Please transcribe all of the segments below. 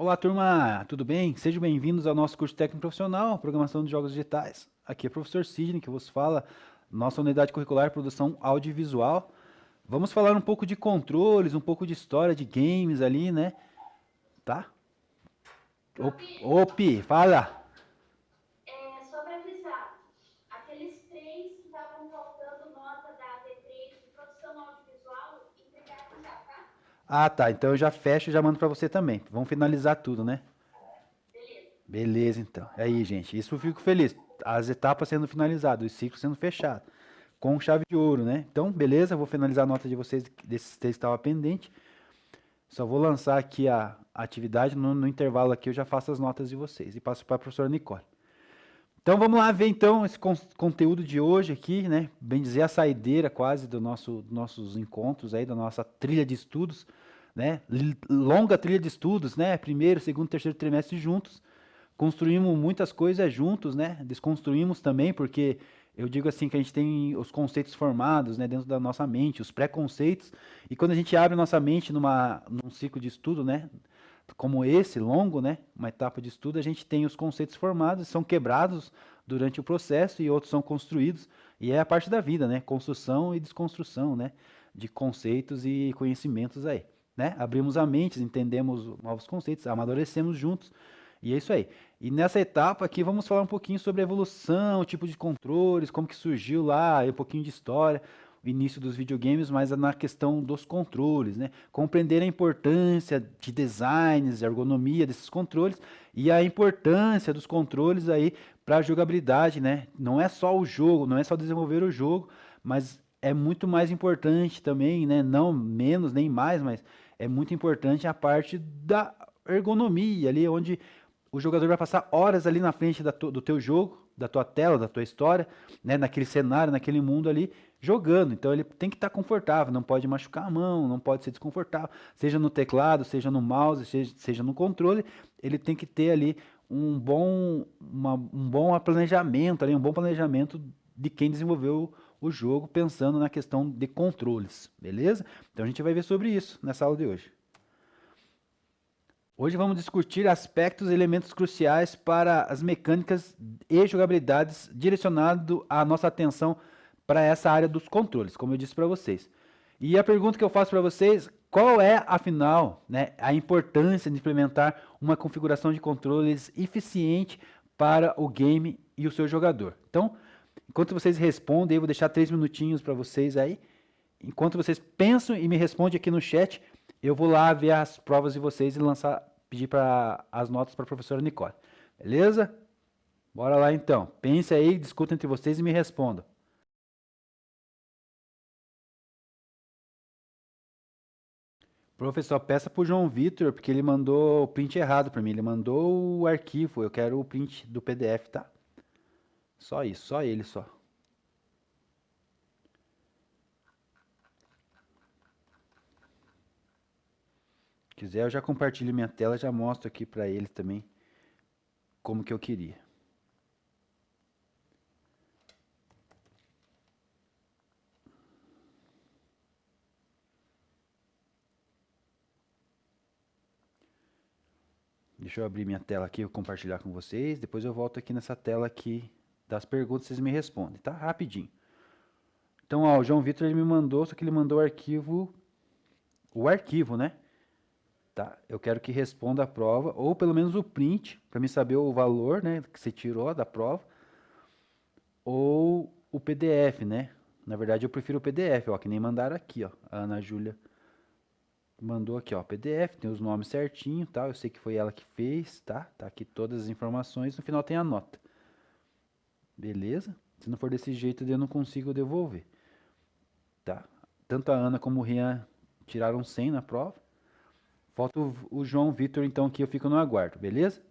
Olá, turma, tudo bem? Sejam bem-vindos ao nosso curso técnico profissional, Programação de Jogos Digitais. Aqui é o professor Sidney, que vos fala, nossa unidade curricular Produção Audiovisual. Vamos falar um pouco de controles, um pouco de história de games ali, né? Tá? Opi, fala! Só para avisar, aqueles três que estavam faltando nota da D3 de produção audiovisual, entregaram já, tá? Ah, tá, então eu já fecho e já mando pra você também. Vamos finalizar tudo, né? Beleza. Beleza, então. É aí, gente, isso eu fico feliz. As etapas sendo finalizadas, os ciclos sendo fechados. Com chave de ouro, né? Então, beleza, vou finalizar a nota de vocês desses três que estavam pendentes. Só vou lançar aqui a atividade, no intervalo aqui eu já faço as notas de vocês e passo para a professora Nicole. Então vamos lá ver então esse conteúdo de hoje aqui, né? Bem dizer a saideira quase dos nossos encontros aí, da nossa trilha de estudos, né? Longa trilha de estudos, né? Primeiro, segundo, terceiro trimestre juntos. Construímos muitas coisas juntos, né? Desconstruímos também, porque eu digo assim que a gente tem os conceitos formados, né, dentro da nossa mente, os preconceitos, e quando a gente abre nossa mente num ciclo de estudo, né, como esse, longo, né, uma etapa de estudo, a gente tem os conceitos formados, são quebrados durante o processo e outros são construídos, e é a parte da vida, né, construção e desconstrução, né, de conceitos e conhecimentos aí, né, abrimos a mente, entendemos novos conceitos, amadurecemos juntos, e é isso aí. E nessa etapa aqui vamos falar um pouquinho sobre a evolução, o tipo de controles, como que surgiu lá, um pouquinho de história, o início dos videogames, mas na questão dos controles, né? Compreender a importância de designs, de ergonomia desses controles e a importância dos controles aí para a jogabilidade, né? Não é só o jogo, não é só desenvolver o jogo, mas é muito mais importante também, né? Não menos nem mais, mas é muito importante a parte da ergonomia ali, onde o jogador vai passar horas ali na frente do teu jogo, da tua tela, da tua história, né, naquele cenário, naquele mundo ali, jogando. Então ele tem que estar confortável, não pode machucar a mão, não pode ser desconfortável, seja no teclado, seja no mouse, seja no controle, ele tem que ter ali um bom planejamento, ali, um bom planejamento de quem desenvolveu o jogo, pensando na questão de controles, beleza? Então a gente vai ver sobre isso nessa aula de hoje. Hoje vamos discutir aspectos e elementos cruciais para as mecânicas e jogabilidades, direcionado a nossa atenção para essa área dos controles, como eu disse para vocês. E a pergunta que eu faço para vocês, qual é, afinal, né, a importância de implementar uma configuração de controles eficiente para o game e o seu jogador? Então, enquanto vocês respondem, eu vou deixar 3 minutinhos para vocês aí. Enquanto vocês pensam e me respondem aqui no chat, eu vou lá ver as provas de vocês e pedir para as notas para a professora Nicole. Beleza? Bora lá então. Pense aí, discuta entre vocês e me respondam. Professor, peça para o João Vitor, porque ele mandou o print errado para mim. Ele mandou o arquivo, eu quero o print do PDF, tá? Só isso, só ele só. Se quiser, eu já compartilho minha tela, já mostro aqui para ele também como que eu queria. Deixa eu abrir minha tela aqui e compartilhar com vocês. Depois eu volto aqui nessa tela aqui das perguntas, vocês me respondem, tá? Rapidinho. Então, ó, o João Vitor ele me mandou, só que ele mandou o arquivo, né? Tá? Eu quero que responda a prova, ou pelo menos o print, para me saber o valor, né, que você tirou da prova, ou o PDF, né? Na verdade, eu prefiro o PDF, ó, que nem mandaram aqui, ó. A Ana Júlia mandou aqui, ó, PDF, tem os nomes certinho, tá? Eu sei que foi ela que fez, tá? Tá aqui todas as informações, no final tem a nota. Beleza? Se não for desse jeito, eu não consigo devolver, tá? Tanto a Ana como o Rian tiraram 100 na prova. Falta o João Vitor, então, que eu fico no aguardo, beleza?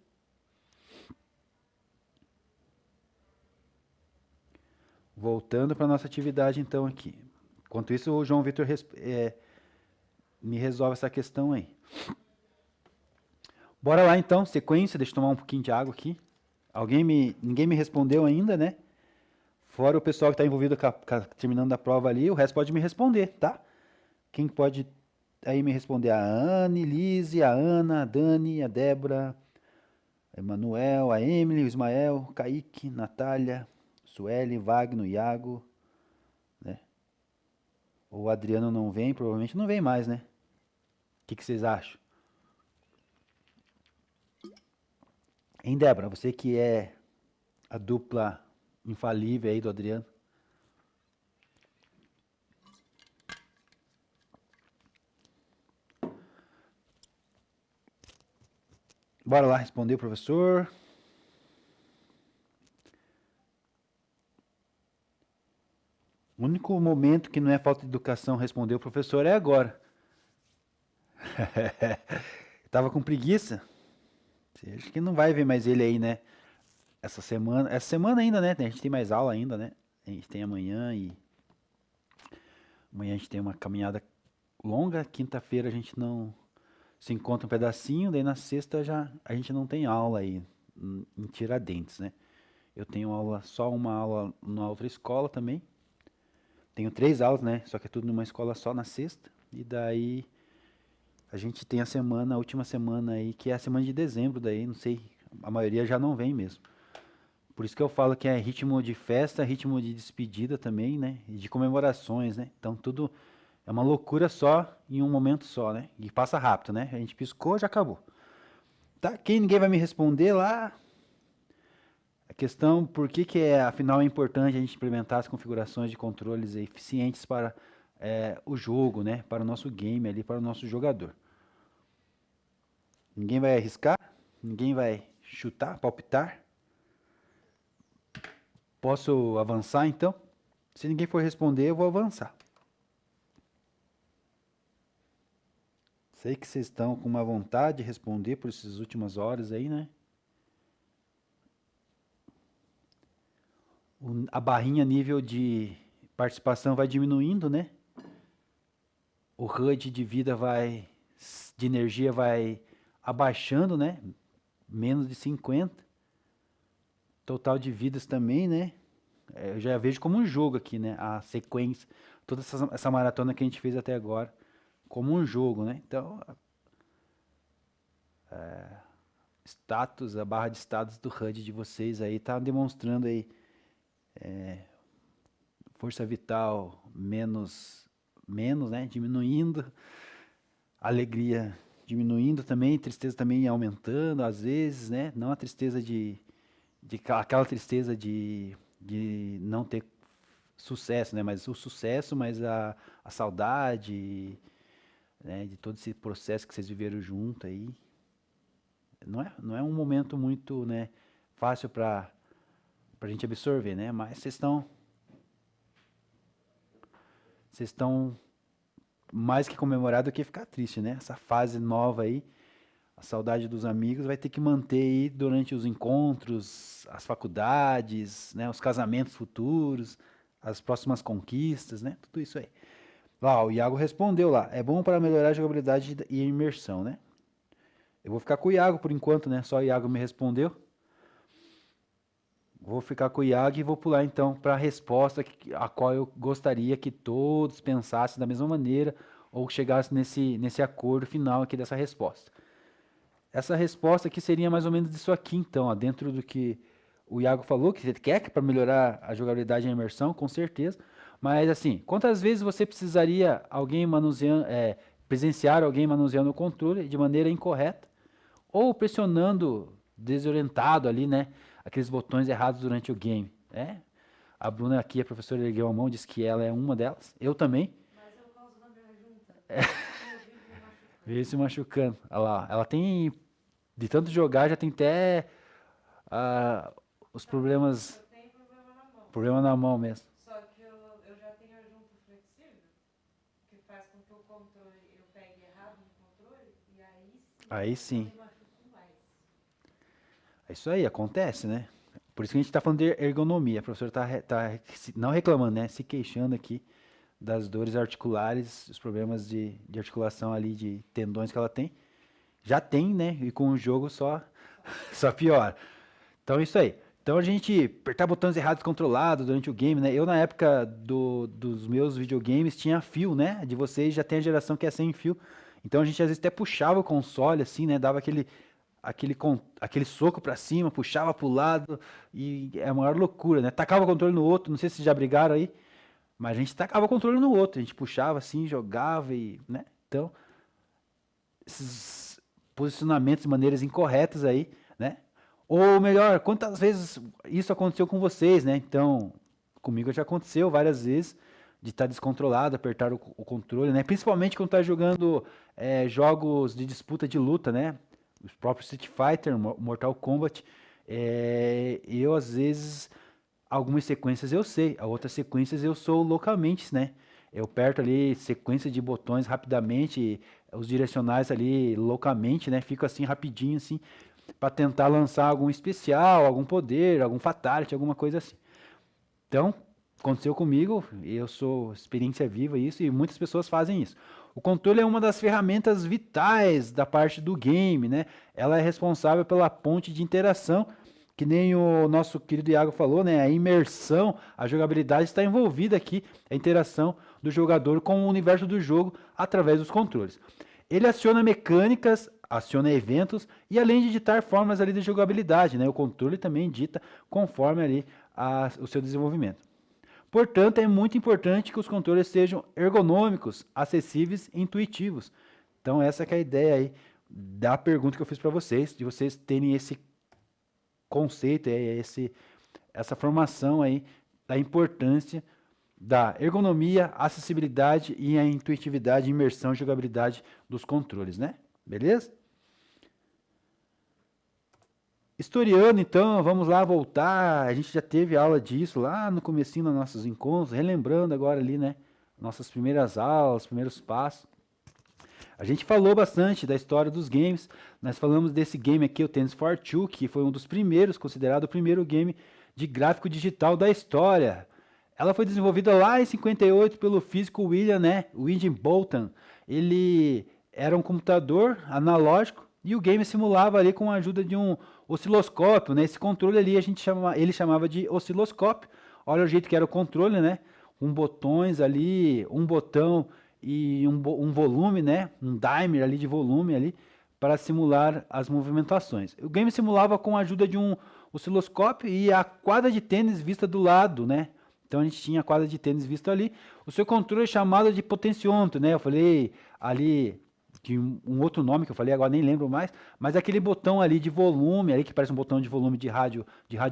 Voltando para nossa atividade, então, aqui. Enquanto isso, o João Vitor me resolve essa questão aí. Bora lá, então, sequência, deixa eu tomar um pouquinho de água aqui. Ninguém me respondeu ainda, né? Fora o pessoal que está envolvido terminando a prova ali, o resto pode me responder, tá? Quem pode aí me responder a Anne, Lise, a Ana, a Dani, a Débora, a Emanuel, a Emily, o Ismael, Kaique, Natália, Sueli, Wagner, Iago, né? O Adriano não vem, provavelmente não vem mais, né? O que vocês acham? Hein, Débora, você que é a dupla infalível aí do Adriano. Bora lá responder, professor. O único momento que não é falta de educação responder o professor é agora. Tava com preguiça. Você acha que não vai ver mais ele aí, né? Essa semana ainda, né? A gente tem mais aula ainda, né? A gente tem amanhã e amanhã a gente tem uma caminhada longa. Quinta-feira a gente não se encontra um pedacinho, daí na sexta já a gente não tem aula aí em Tiradentes, né? Eu tenho aula, só uma aula na outra escola também. Tenho 3 aulas, né? Só que é tudo numa escola só na sexta. E daí a gente tem a última semana aí, que é a semana de dezembro daí, não sei, a maioria já não vem mesmo. Por isso que eu falo que é ritmo de festa, ritmo de despedida também, né? E de comemorações, né? Então tudo é uma loucura só em um momento só, né? E passa rápido, né? A gente piscou, já acabou. Tá? Quem ninguém vai me responder lá? A questão, por que que é, afinal é importante a gente implementar as configurações de controles eficientes para o jogo, né? Para o nosso game ali, para o nosso jogador. Ninguém vai arriscar? Ninguém vai chutar, palpitar? Posso avançar então? Se ninguém for responder, eu vou avançar. Sei que vocês estão com uma vontade de responder por essas últimas horas aí, né? A barrinha nível de participação vai diminuindo, né? O HUD de vida de energia vai abaixando, né? Menos de 50. Total de vidas também, né? Eu já vejo como um jogo aqui, né? A sequência, toda essa maratona que a gente fez até agora, como um jogo, né? Então, status, a barra de status do HUD de vocês aí tá demonstrando aí força vital menos, né? Diminuindo, alegria diminuindo também, tristeza também aumentando às vezes, né? Não a tristeza aquela tristeza de não ter sucesso, né? Mas o sucesso, mas a saudade, né? De todo esse processo que vocês viveram junto aí. Não é um momento muito, né, fácil para a gente absorver, né? Mas vocês estão mais que comemorar do que ficar triste, né? Essa fase nova aí, a saudade dos amigos vai ter que manter aí durante os encontros, as faculdades, né? Os casamentos futuros, as próximas conquistas, né? Tudo isso aí. Lá, o Iago respondeu lá. É bom para melhorar a jogabilidade e a imersão, né? Eu vou ficar com o Iago por enquanto, né? Só o Iago me respondeu. Vou ficar com o Iago e vou pular então para a resposta a qual eu gostaria que todos pensassem da mesma maneira ou chegassem nesse acordo final aqui dessa resposta. Essa resposta aqui seria mais ou menos isso aqui então, ó, dentro do que o Iago falou, que você quer para melhorar a jogabilidade e a imersão, com certeza. Mas assim, quantas vezes você precisaria presenciar alguém manuseando o controle de maneira incorreta ou pressionando desorientado ali, né? Aqueles botões errados durante o game, né? A Bruna aqui, a professora ergueu a mão, disse que ela é uma delas. Eu também. Mas eu causo na minha junta. Eu vivo me machucando. Veio se machucando. Olha lá, ela tem, de tanto jogar, já tem até os problemas, Eu tenho problema na mão mesmo. Só que eu já tenho a junta flexível, que faz com que o controle, eu pegue errado no controle, e Aí eu sim. me machuco mais. É isso aí, acontece, né? Por isso que a gente está falando de ergonomia. A professora está não reclamando, né? Se queixando aqui das dores articulares, os problemas de articulação ali, de tendões que ela tem. Já tem, né? E com o jogo só piora. Então, isso aí. Então a gente apertar botões errados controlados durante o game, né? Eu na época dos meus videogames tinha fio, né? De vocês já tem a geração que é sem fio. Então a gente às vezes até puxava o console assim, né? Dava aquele soco pra cima, puxava pro lado e é a maior loucura, né? Tacava o controle no outro, não sei se vocês já brigaram aí, mas a gente tacava o controle no outro, a gente puxava assim, jogava e, né? Então, esses posicionamentos de maneiras incorretas aí, né? Ou melhor, quantas vezes isso aconteceu com vocês, né? Então, comigo já aconteceu várias vezes de estar descontrolado, apertar o controle, né? Principalmente quando tá jogando jogos de disputa de luta, né? Os próprios Street Fighter, Mortal Kombat. Eu, às vezes, algumas sequências eu sei, outras sequências eu sou loucamente, né? Eu aperto ali sequência de botões rapidamente, os direcionais ali loucamente, né? Fico assim rapidinho, assim, para tentar lançar algum especial, algum poder, algum fatality, alguma coisa assim. Então, aconteceu comigo, eu sou experiência viva isso e muitas pessoas fazem isso. O controle é uma das ferramentas vitais da parte do game, né? Ela é responsável pela ponte de interação, que nem o nosso querido Iago falou, né? A imersão, a jogabilidade está envolvida aqui, a interação do jogador com o universo do jogo através dos controles. Ele aciona mecânicas, aciona eventos e além de ditar formas ali de jogabilidade, né? O controle também dita conforme ali o seu desenvolvimento. Portanto, é muito importante que os controles sejam ergonômicos, acessíveis e intuitivos. Então, essa que é a ideia aí da pergunta que eu fiz para vocês, de vocês terem esse conceito, essa formação aí da importância da ergonomia, acessibilidade e a intuitividade, imersão e jogabilidade dos controles, né? Beleza? Historiando, então, vamos lá voltar. A gente já teve aula disso lá no comecinho dos nossos encontros, relembrando agora ali, né? Nossas primeiras aulas, primeiros passos. A gente falou bastante da história dos games. Nós falamos desse game aqui, o Tennis for Two, que foi um dos primeiros, considerado o primeiro game de gráfico digital da história. Ela foi desenvolvida lá em 58 pelo físico William, né? William Bolton. Ele era um computador analógico e o game simulava ali com a ajuda de um osciloscópio, né? Esse controle ali ele chamava de osciloscópio. Olha o jeito que era o controle, né? Com botões ali, um botão e um volume, né? Um dimer ali de volume ali para simular as movimentações. O game simulava com a ajuda de um osciloscópio e a quadra de tênis vista do lado, né? Então a gente tinha a quadra de tênis vista ali. O seu controle é chamado de potenciômetro, né? Eu falei ali de um outro nome que eu falei, agora nem lembro mais, mas aquele botão ali de volume, ali que parece um botão de volume de rádio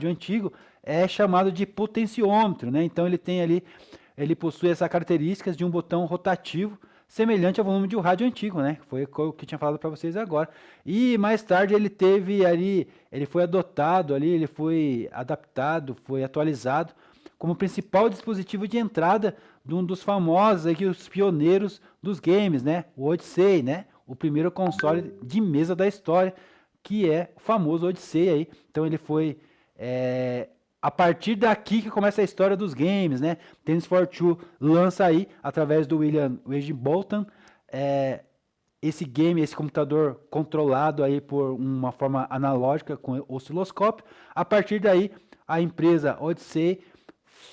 antigo, é chamado de potenciômetro, né? Então ele possui essas características de um botão rotativo, semelhante ao volume de um rádio antigo, né? Foi o que eu tinha falado para vocês agora. E mais tarde ele foi adotado ali, ele foi adaptado, foi atualizado como principal dispositivo de entrada de um dos famosos aqui, os pioneiros dos games, né? O Odyssey, né? O primeiro console de mesa da história, que é o famoso Odyssey aí. Então ele foi a partir daqui que começa a história dos games, né? Tennis for Two lança aí, através do William Bolton, esse game, esse computador controlado aí por uma forma analógica com osciloscópio. A partir daí, a empresa Odyssey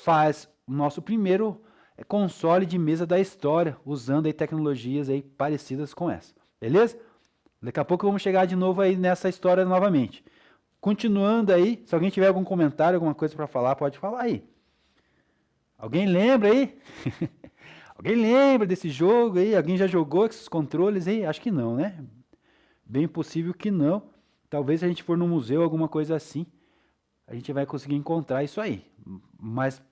faz o nosso primeiro console de mesa da história, usando aí tecnologias aí parecidas com essa. Beleza? Daqui a pouco vamos chegar de novo aí nessa história novamente. Continuando aí, se alguém tiver algum comentário, alguma coisa para falar, pode falar aí. Alguém lembra aí? Alguém lembra desse jogo aí? Alguém já jogou com esses controles aí? Acho que não, né? Bem possível que não. Talvez se a gente for no museu, alguma coisa assim, a gente vai conseguir encontrar isso aí. Mas,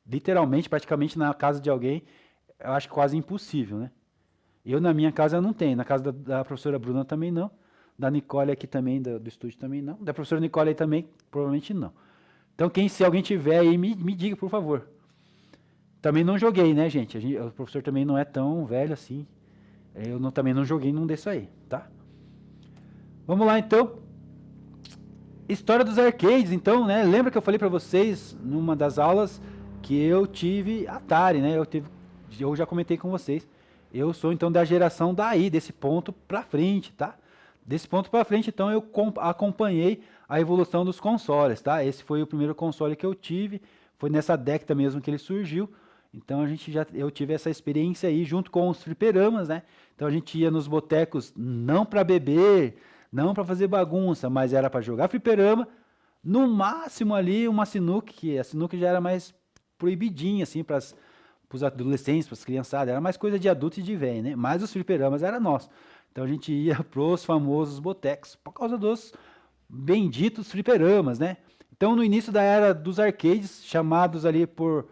literalmente, praticamente na casa de alguém, eu acho quase impossível, né? Eu, na minha casa, não tenho. Na casa da professora Bruna também não. Da Nicole aqui também, do estúdio também não. Da professora Nicole aí também, provavelmente não. Então, se alguém tiver aí, me diga, por favor. Também não joguei, né, gente? O professor também não é tão velho assim. Também não joguei num desses aí, tá? Vamos lá, então. História dos arcades, então, né? Lembra que eu falei para vocês, numa das aulas, que eu tive Atari, né? Eu já comentei com vocês. Eu sou, então, da geração daí, desse ponto pra frente, tá? Desse ponto pra frente, então, eu acompanhei a evolução dos consoles, tá? Esse foi o primeiro console que eu tive, foi nessa década mesmo que ele surgiu. Então eu tive essa experiência aí junto com os fliperamas, né? Então a gente ia nos botecos não para beber, não para fazer bagunça, mas era para jogar fliperama. No máximo ali uma sinuca, que a sinuca já era mais proibidinha assim para os adolescentes, para as criançadas, era mais coisa de adulto e de velho, né? Mas os fliperamas era nosso. Então a gente ia pros famosos botecos por causa dos benditos fliperamas, né? Então no início da era dos arcades, chamados ali por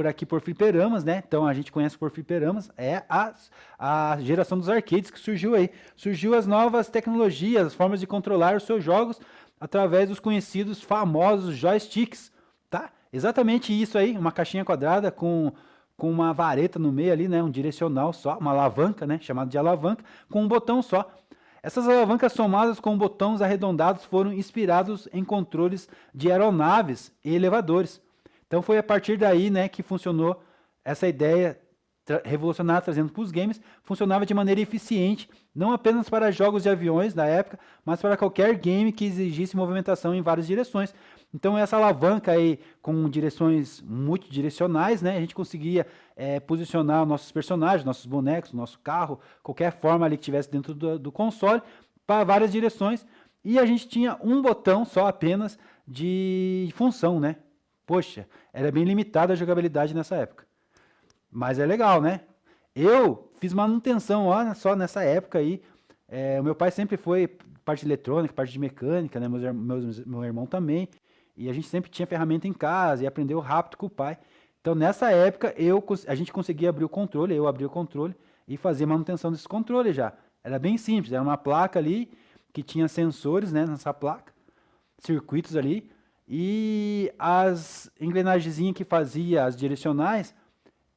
aqui por fliperamas, né? Então a gente conhece por fliperamas, é a geração dos arcades que surgiu aí. Surgiu as novas tecnologias, as formas de controlar os seus jogos através dos conhecidos famosos joysticks, tá? Exatamente isso aí, uma caixinha quadrada com uma vareta no meio ali, né? Um direcional só, uma alavanca, né? Chamado de alavanca, com um botão só. Essas alavancas somadas com botões arredondados foram inspirados em controles de aeronaves e elevadores. Então foi a partir daí, né, que funcionou essa ideia revolucionária trazendo para os games. Funcionava de maneira eficiente, não apenas para jogos de aviões da época, mas para qualquer game que exigisse movimentação em várias direções. Então essa alavanca aí com direções multidirecionais, né, a gente conseguia posicionar nossos personagens, nossos bonecos, nosso carro, qualquer forma ali que tivesse dentro do console, para várias direções. E a gente tinha um botão só apenas de função, né? Poxa, era bem limitada a jogabilidade nessa época. Mas é legal, né? Eu fiz manutenção, olha só, nessa época aí. O meu pai sempre foi parte de eletrônica, parte de mecânica, né? Meu irmão também. E a gente sempre tinha ferramenta em casa e aprendeu rápido com o pai. Então, nessa época, a gente conseguia abrir o controle, eu abri o controle e fazer manutenção desse controle já. Era bem simples, era uma placa ali que tinha sensores, né, nessa placa, circuitos ali. E as engrenagenzinhas que fazia as direcionais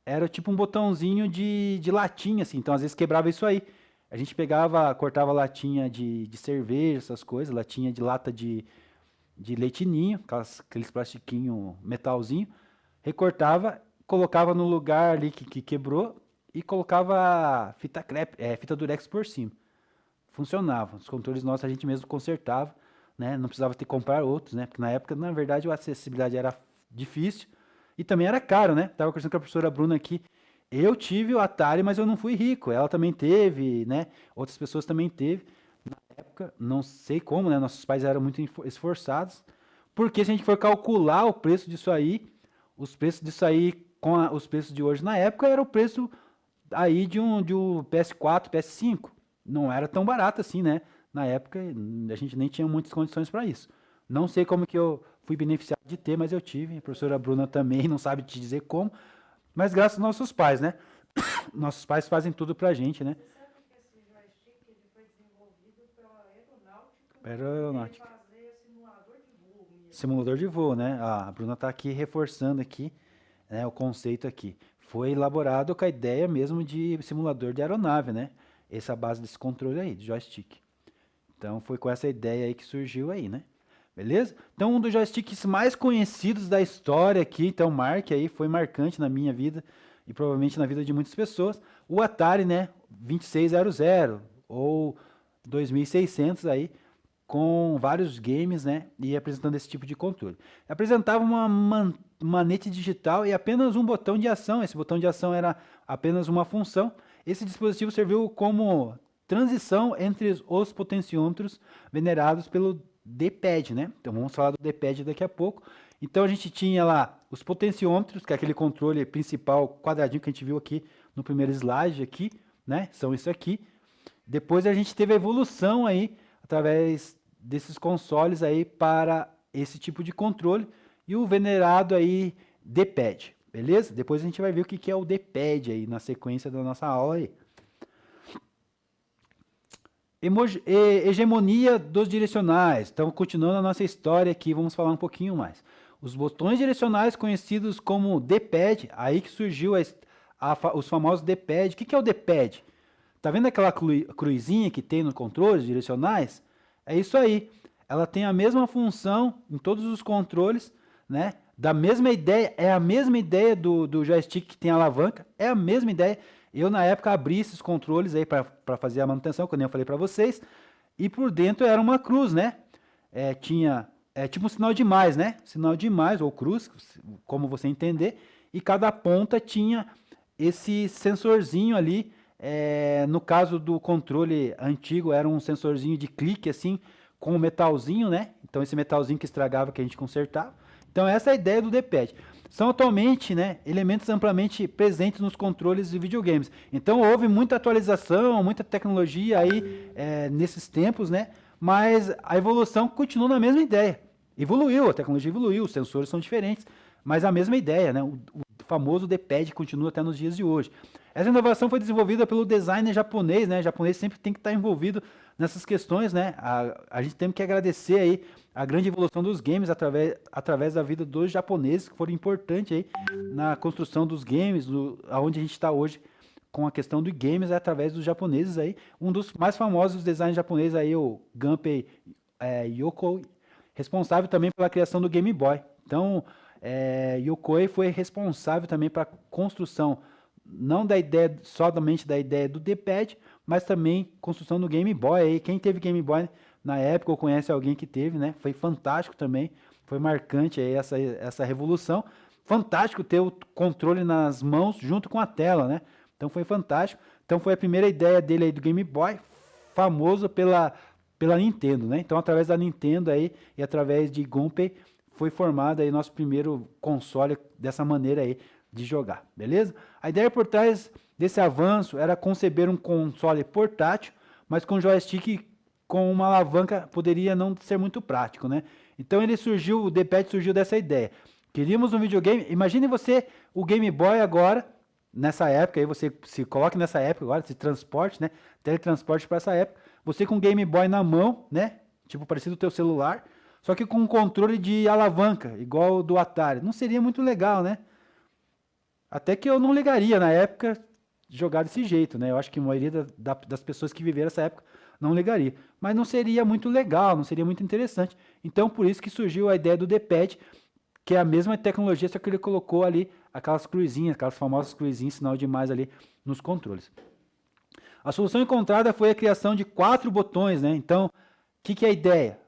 era tipo um botãozinho de latinha, assim. Então, às vezes, quebrava isso aí. A gente pegava, cortava latinha de cerveja, essas coisas, latinha de lata de leite ninho, aqueles plastiquinho metalzinho, recortava, colocava no lugar ali que quebrou e colocava fita durex por cima. Funcionava. Os controles nossos a gente mesmo consertava. Né? Não precisava ter que comprar outros, né? Porque na época, na verdade, a acessibilidade era difícil e também era caro, né? Tava conversando com a professora Bruna aqui. Eu tive o Atari, mas eu não fui rico. Ela também teve, né? Outras pessoas também teve. Na época, não sei como, né? Nossos pais eram muito esforçados. Porque se a gente for calcular o preço disso aí, os preços disso aí com os preços de hoje na época, era o preço aí de um PS4, PS5. Não era tão barato assim, né? Na época, a gente nem tinha muitas condições para isso. Não sei como que eu fui beneficiado de ter, mas eu tive. A professora Bruna também não sabe te dizer como. Mas graças aos nossos pais, né? Nossos pais fazem tudo pra gente, né? Você sabe que esse joystick ele foi desenvolvido para aeronáutica? Aeronáutica. Fazer simulador de voo mesmo. Simulador de voo, né? A Bruna está aqui reforçando aqui, né, o conceito aqui. Foi elaborado com a ideia mesmo de simulador de aeronave, né? Essa é a base desse controle aí, de joystick. Então foi com essa ideia aí que surgiu aí, né? Beleza? Então um dos joysticks mais conhecidos da história aqui, então marque aí, foi marcante na minha vida e provavelmente na vida de muitas pessoas, o Atari, né, 2600 ou 2600 aí, com vários games, né, e apresentando esse tipo de controle. Apresentava uma manete digital e apenas um botão de ação. Esse botão de ação era apenas uma função. Esse dispositivo serviu como transição entre os potenciômetros venerados pelo D-pad, né? Então vamos falar do D-pad daqui a pouco. Então a gente tinha lá os potenciômetros, que é aquele controle principal quadradinho que a gente viu aqui no primeiro slide aqui, né? São isso aqui. Depois a gente teve a evolução aí através desses consoles aí para esse tipo de controle e o venerado aí D-pad, beleza? Depois a gente vai ver o que é o D-pad aí na sequência da nossa aula aí. Hegemonia dos direcionais. Então, continuando a nossa história aqui, vamos falar um pouquinho mais. Os botões direcionais conhecidos como D-pad, aí que surgiu os famosos D-pad. O que é o D-pad? Tá vendo aquela cruzinha que tem nos controles direcionais? É isso aí. Ela tem a mesma função em todos os controles, né? Da mesma ideia, é a mesma ideia do joystick que tem alavanca, é a mesma ideia. Eu, na época, abri esses controles aí para fazer a manutenção, como eu falei para vocês, e por dentro era uma cruz, né? tinha tipo um sinal de mais, né? Sinal de mais ou cruz, como você entender, e cada ponta tinha esse sensorzinho ali. No caso do controle antigo, era um sensorzinho de clique assim, com um metalzinho, né? Então esse metalzinho que estragava que a gente consertava. Então essa é a ideia do D-pad. São atualmente, né, elementos amplamente presentes nos controles de videogames. Então houve muita atualização, muita tecnologia aí nesses tempos, né? Mas a evolução continua na mesma ideia. Evoluiu, a tecnologia evoluiu, os sensores são diferentes, mas a mesma ideia, né? O famoso D-pad continua até nos dias de hoje. Essa inovação foi desenvolvida pelo designer japonês, né? O japonês sempre tem que estar envolvido nessas questões, né? A gente tem que agradecer aí a grande evolução dos games através da vida dos japoneses, que foram importantes aí na construção dos games, aonde a gente está hoje com a questão dos games, através dos japoneses aí. Um dos mais famosos designers japoneses aí, o Gunpei Yokoi, responsável também pela criação do Game Boy. Então, Yokoi foi responsável também para a construção, não da ideia, somente da ideia do D-pad, mas também construção do Game Boy. Aí, quem teve Game Boy na época ou conhece alguém que teve, né? Foi fantástico também, foi marcante aí essa revolução. Fantástico ter o controle nas mãos junto com a tela, né? Então foi fantástico. Então foi a primeira ideia dele aí do Game Boy, famoso pela Nintendo, né? Então através da Nintendo aí e através de Gunpei foi formado aí nosso primeiro console dessa maneira aí de jogar, beleza? A ideia por trás desse avanço era conceber um console portátil, mas com joystick com uma alavanca poderia não ser muito prático, né? Então o D-pad surgiu dessa ideia. Queríamos um videogame, imagine você o Game Boy agora, nessa época, aí você se coloque nessa época agora, se transporte, né? Teletransporte para essa época, você com o Game Boy na mão, né? Tipo parecido com o teu celular, só que com um controle de alavanca, igual o do Atari. Não seria muito legal, né? Até que eu não ligaria na época jogar desse jeito, né? Eu acho que a maioria das pessoas que viveram essa época não ligaria. Mas não seria muito legal, não seria muito interessante. Então, por isso que surgiu a ideia do D-pad, que é a mesma tecnologia, só que ele colocou ali aquelas cruzinhas, aquelas famosas cruzinhas, sinal de mais ali nos controles. A solução encontrada foi a criação de 4 botões, né? Então, o que é a ideia?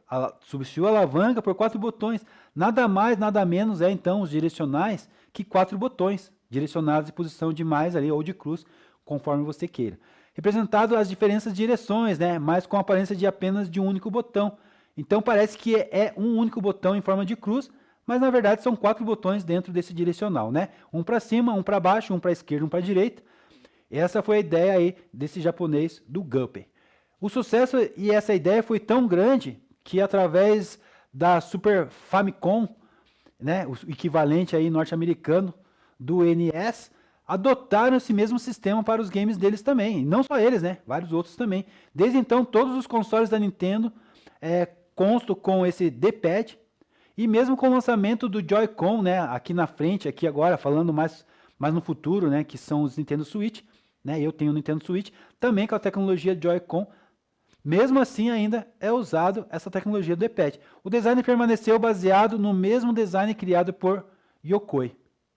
Substituiu a alavanca por 4 botões. Nada mais, nada menos então os direcionais que 4 botões, direcionados em posição de mais ali ou de cruz, conforme você queira. Representado as diferentes direções, né? Mas com a aparência de apenas de um único botão. Então parece que é um único botão em forma de cruz, mas na verdade são 4 botões dentro desse direcional, né? Um para cima, um para baixo, um para a esquerda, um para a direita. Essa foi a ideia aí desse japonês do Gunpei. O sucesso e essa ideia foi tão grande que através da Super Famicom, né, o equivalente aí norte-americano do NES, adotaram esse mesmo sistema para os games deles também. E não só eles, né? Vários outros também. Desde então, todos os consoles da Nintendo constam com esse D-pad. E mesmo com o lançamento do Joy-Con, né? Aqui na frente, aqui agora, falando mais no futuro, né? Que são os Nintendo Switch. Né? Eu tenho o Nintendo Switch, também com a tecnologia Joy-Con. Mesmo assim, ainda é usado essa tecnologia do D-pad. O design permaneceu baseado no mesmo design criado por Yokoi.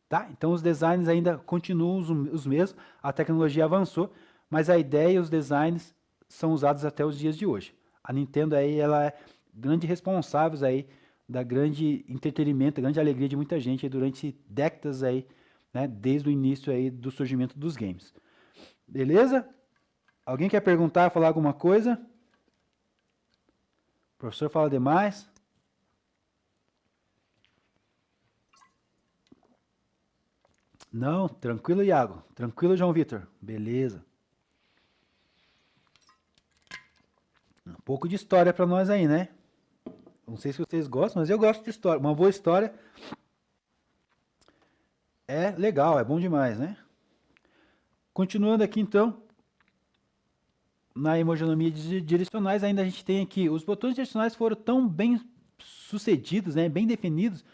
Tá? Então os designs ainda continuam os mesmos, a tecnologia avançou, mas a ideia e os designs são usados até os dias de hoje. A Nintendo aí, ela é grande responsável aí da grande entretenimento, da grande alegria de muita gente aí durante décadas aí, né, desde o início aí do surgimento dos games. Beleza? Alguém quer perguntar, falar alguma coisa? O professor fala demais? Não, tranquilo, Iago. Tranquilo, João Vitor. Beleza. Um pouco de história para nós aí, né? Não sei se vocês gostam, mas eu gosto de história. Uma boa história é legal, é bom demais, né? Continuando aqui, então, na hemodinamia de direcionais, ainda a gente tem aqui, os botões direcionais foram tão bem sucedidos, né, bem definidos,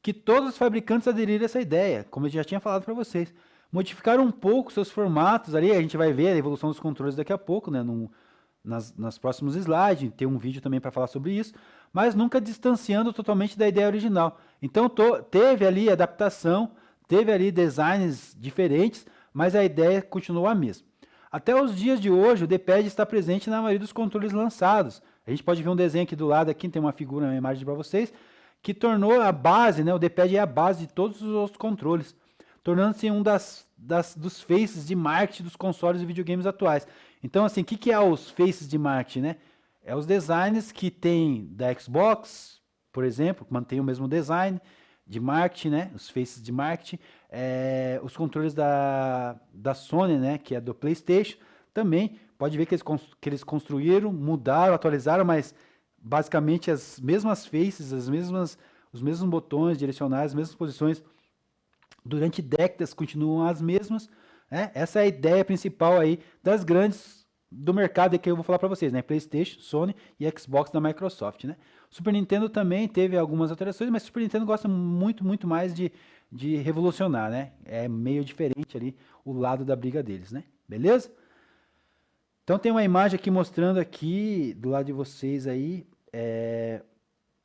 que todos os fabricantes aderiram a essa ideia, como eu já tinha falado para vocês. Modificaram um pouco seus formatos ali, a gente vai ver a evolução dos controles daqui a pouco, né, nas próximos slides, tem um vídeo também para falar sobre isso, mas nunca distanciando totalmente da ideia original. Então teve ali adaptação, teve ali designs diferentes, mas a ideia continuou a mesma. Até os dias de hoje, o D-pad está presente na maioria dos controles lançados, A gente pode ver um desenho aqui do lado, aqui tem uma figura, uma imagem para vocês, que tornou a base, né? O D-pad é a base de todos os outros controles, tornando-se um dos faces de marketing dos consoles e videogames atuais. Então, assim, o que é os faces de marketing, né? É os designs que tem da Xbox, por exemplo, que mantém o mesmo design de marketing, né? Os faces de marketing. Os controles da Sony, né? Que é do PlayStation, também pode ver que eles construíram, mudaram, atualizaram, mas basicamente as mesmas faces, os mesmos botões direcionais, as mesmas posições durante décadas continuam as mesmas, né? Essa é a ideia principal aí das grandes do mercado que eu vou falar para vocês, né? PlayStation, Sony e Xbox da Microsoft, né? Super Nintendo também teve algumas alterações, mas Super Nintendo gosta muito mais de revolucionar, né? É meio diferente ali o lado da briga deles, né? Beleza? Então tem uma imagem aqui mostrando aqui do lado de vocês aí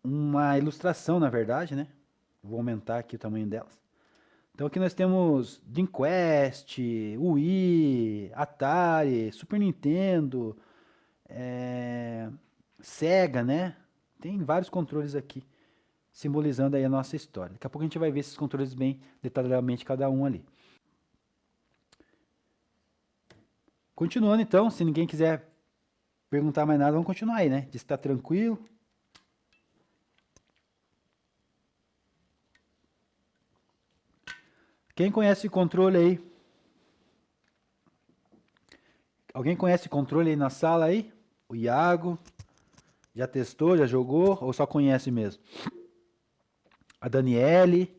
uma ilustração, na verdade, né? Vou aumentar aqui o tamanho delas. Então aqui nós temos Dreamcast, Wii, Atari, Super Nintendo, Sega, né? Tem vários controles aqui, simbolizando aí a nossa história. Daqui a pouco a gente vai ver esses controles bem detalhadamente, cada um ali. Continuando então, se ninguém quiser perguntar mais nada, vamos continuar aí, né? Diz que tá tranquilo. Quem conhece o controle aí? Alguém conhece o controle aí na sala aí? O Iago? Já testou, já jogou ou só conhece mesmo? A Daniele?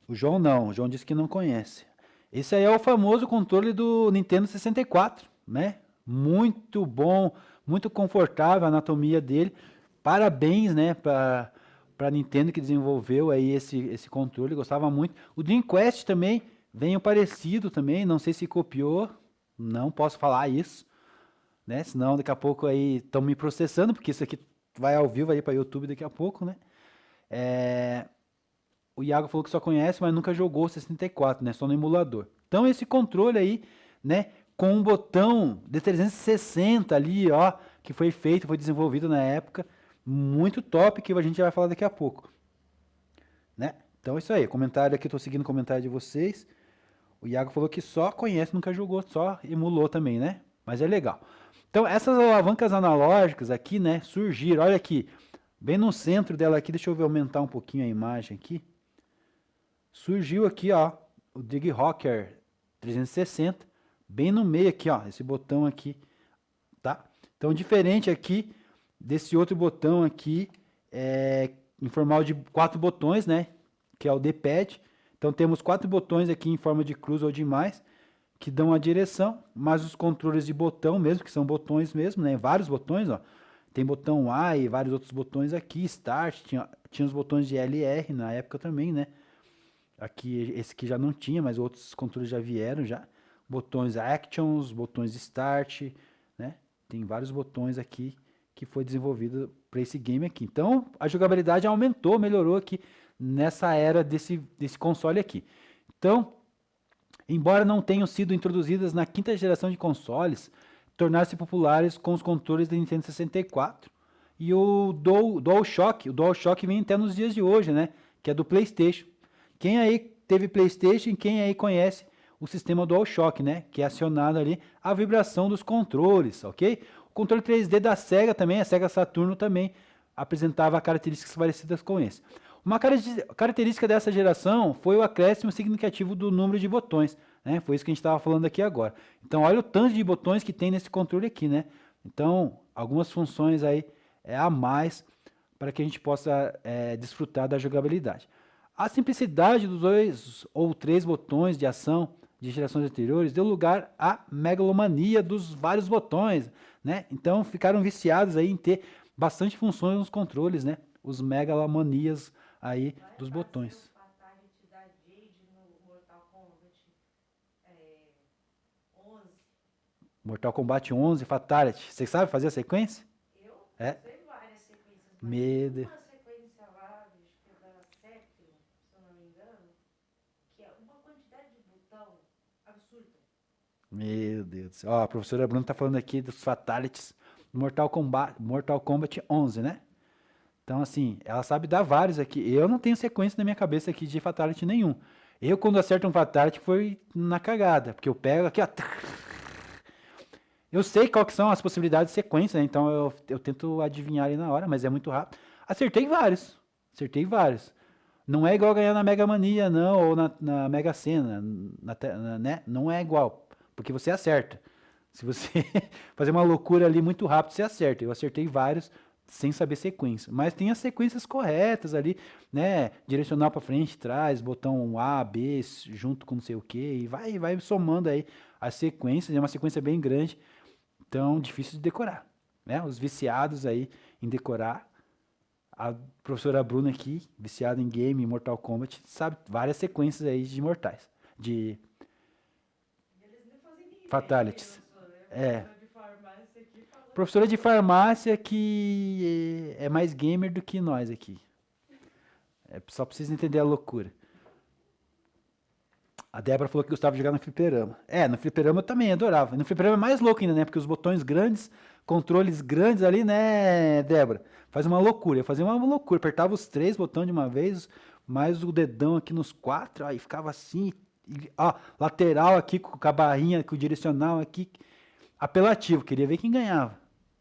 O João não, o João disse que não conhece. Esse aí é o famoso controle do Nintendo 64, né? Muito bom, muito confortável a anatomia dele. Parabéns, né, para Nintendo que desenvolveu aí esse controle, gostava muito. O Dreamcast também veio parecido também, não sei se copiou, não posso falar isso, né? Senão daqui a pouco aí estão me processando, porque isso aqui vai ao vivo aí para YouTube daqui a pouco, né? O Iago falou que só conhece, mas nunca jogou 64, né? Só no emulador. Então esse controle aí, né, com um botão de 360 ali, ó, que foi feito, foi desenvolvido na época, muito top, que a gente vai falar daqui a pouco, né? Então é isso aí, comentário aqui, tô seguindo o comentário de vocês. O Iago falou que só conhece, nunca jogou, só emulou também, né? Mas é legal. Então essas alavancas analógicas aqui, né, surgiram, olha aqui, bem no centro dela aqui, deixa eu ver, aumentar um pouquinho a imagem aqui. Surgiu aqui, ó, o Dig Rocker 360, bem no meio aqui, ó, esse botão aqui, tá? Então, diferente aqui desse outro botão aqui, em formato de 4 botões, né? Que é o D-pad. Então, temos 4 botões aqui em forma de cruz ou de mais, que dão a direção, mas os controles de botão mesmo, que são botões mesmo, né? Vários botões, ó. Tem botão A e vários outros botões aqui, Start, tinha os botões de LR na época também, né? Aqui, esse aqui já não tinha, mas outros controles já vieram já. Botões Actions, botões Start, né? Tem vários botões aqui que foi desenvolvido para esse game aqui. Então, a jogabilidade aumentou, melhorou aqui nessa era desse console aqui. Então, embora não tenham sido introduzidas na quinta geração de consoles, tornaram-se populares com os controles da Nintendo 64 e o DualShock. O DualShock vem até nos dias de hoje, né? Que é do PlayStation. Quem aí teve PlayStation, quem aí conhece o sistema DualShock, né? Que é acionado ali a vibração dos controles, ok? O controle 3D da Sega também, a Sega Saturno também apresentava características parecidas com esse. Uma característica dessa geração foi o acréscimo significativo do número de botões, né? Foi isso que a gente estava falando aqui agora. Então, olha o tanto de botões que tem nesse controle aqui, né? Então, algumas funções aí a mais para que a gente possa desfrutar da jogabilidade. A simplicidade dos 2 ou 3 botões de ação de gerações anteriores deu lugar à megalomania dos vários botões, né? Então ficaram viciados aí em ter bastante funções nos controles, né? Os megalomanias aí dos botões. Fatality da Jade no Mortal Kombat 11. Mortal Kombat 11, Fatality. Você sabe fazer a sequência? Eu É. sei várias sequências, mas Medo. uma sequência lá, acho que é da sétima, se eu não me engano, que é uma quantidade de botão absurda. Meu Deus do céu. Ó, a professora Bruna tá falando aqui dos Fatalities Mortal Kombat 11, né? Então, assim, ela sabe dar vários aqui. Eu não tenho sequência na minha cabeça aqui de Fatality nenhum. Eu, quando acerto um Fatality, foi na cagada. Porque eu pego aqui, ó. Eu sei qual que são as possibilidades de sequência, né? Então eu tento adivinhar ali na hora, mas é muito rápido. Acertei vários. Acertei vários. Não é igual ganhar na Mega Mania, não, ou na Mega Sena, né? Não é igual, porque você acerta. Se você fazer uma loucura ali muito rápido, você acerta. Eu acertei vários sem saber sequência. Mas tem as sequências corretas ali, né? Direcional para frente, trás, botão A, B, junto com não sei o que, e vai somando aí as sequências. É uma sequência bem grande, então difícil de decorar, né? Os viciados aí em decorar. A professora Bruna aqui, viciada em game, Mortal Kombat, sabe várias sequências aí de mortais, de Eles não fazem nem fatalities. ideia, É. de farmácia aqui falando. Professora de farmácia que é mais gamer do que nós aqui. É só pra vocês entenderem a loucura. A Débora falou que gostava de jogar no fliperama. No fliperama eu também adorava. No fliperama é mais louco ainda, né? Porque os botões grandes, controles grandes ali, né, Débora? Faz uma loucura. Eu fazia uma loucura. Apertava os 3 botões de uma vez, mais o dedão aqui nos 4, aí ficava assim. Ó, lateral aqui com a barrinha, com o direcional aqui. Apelativo, queria ver quem ganhava,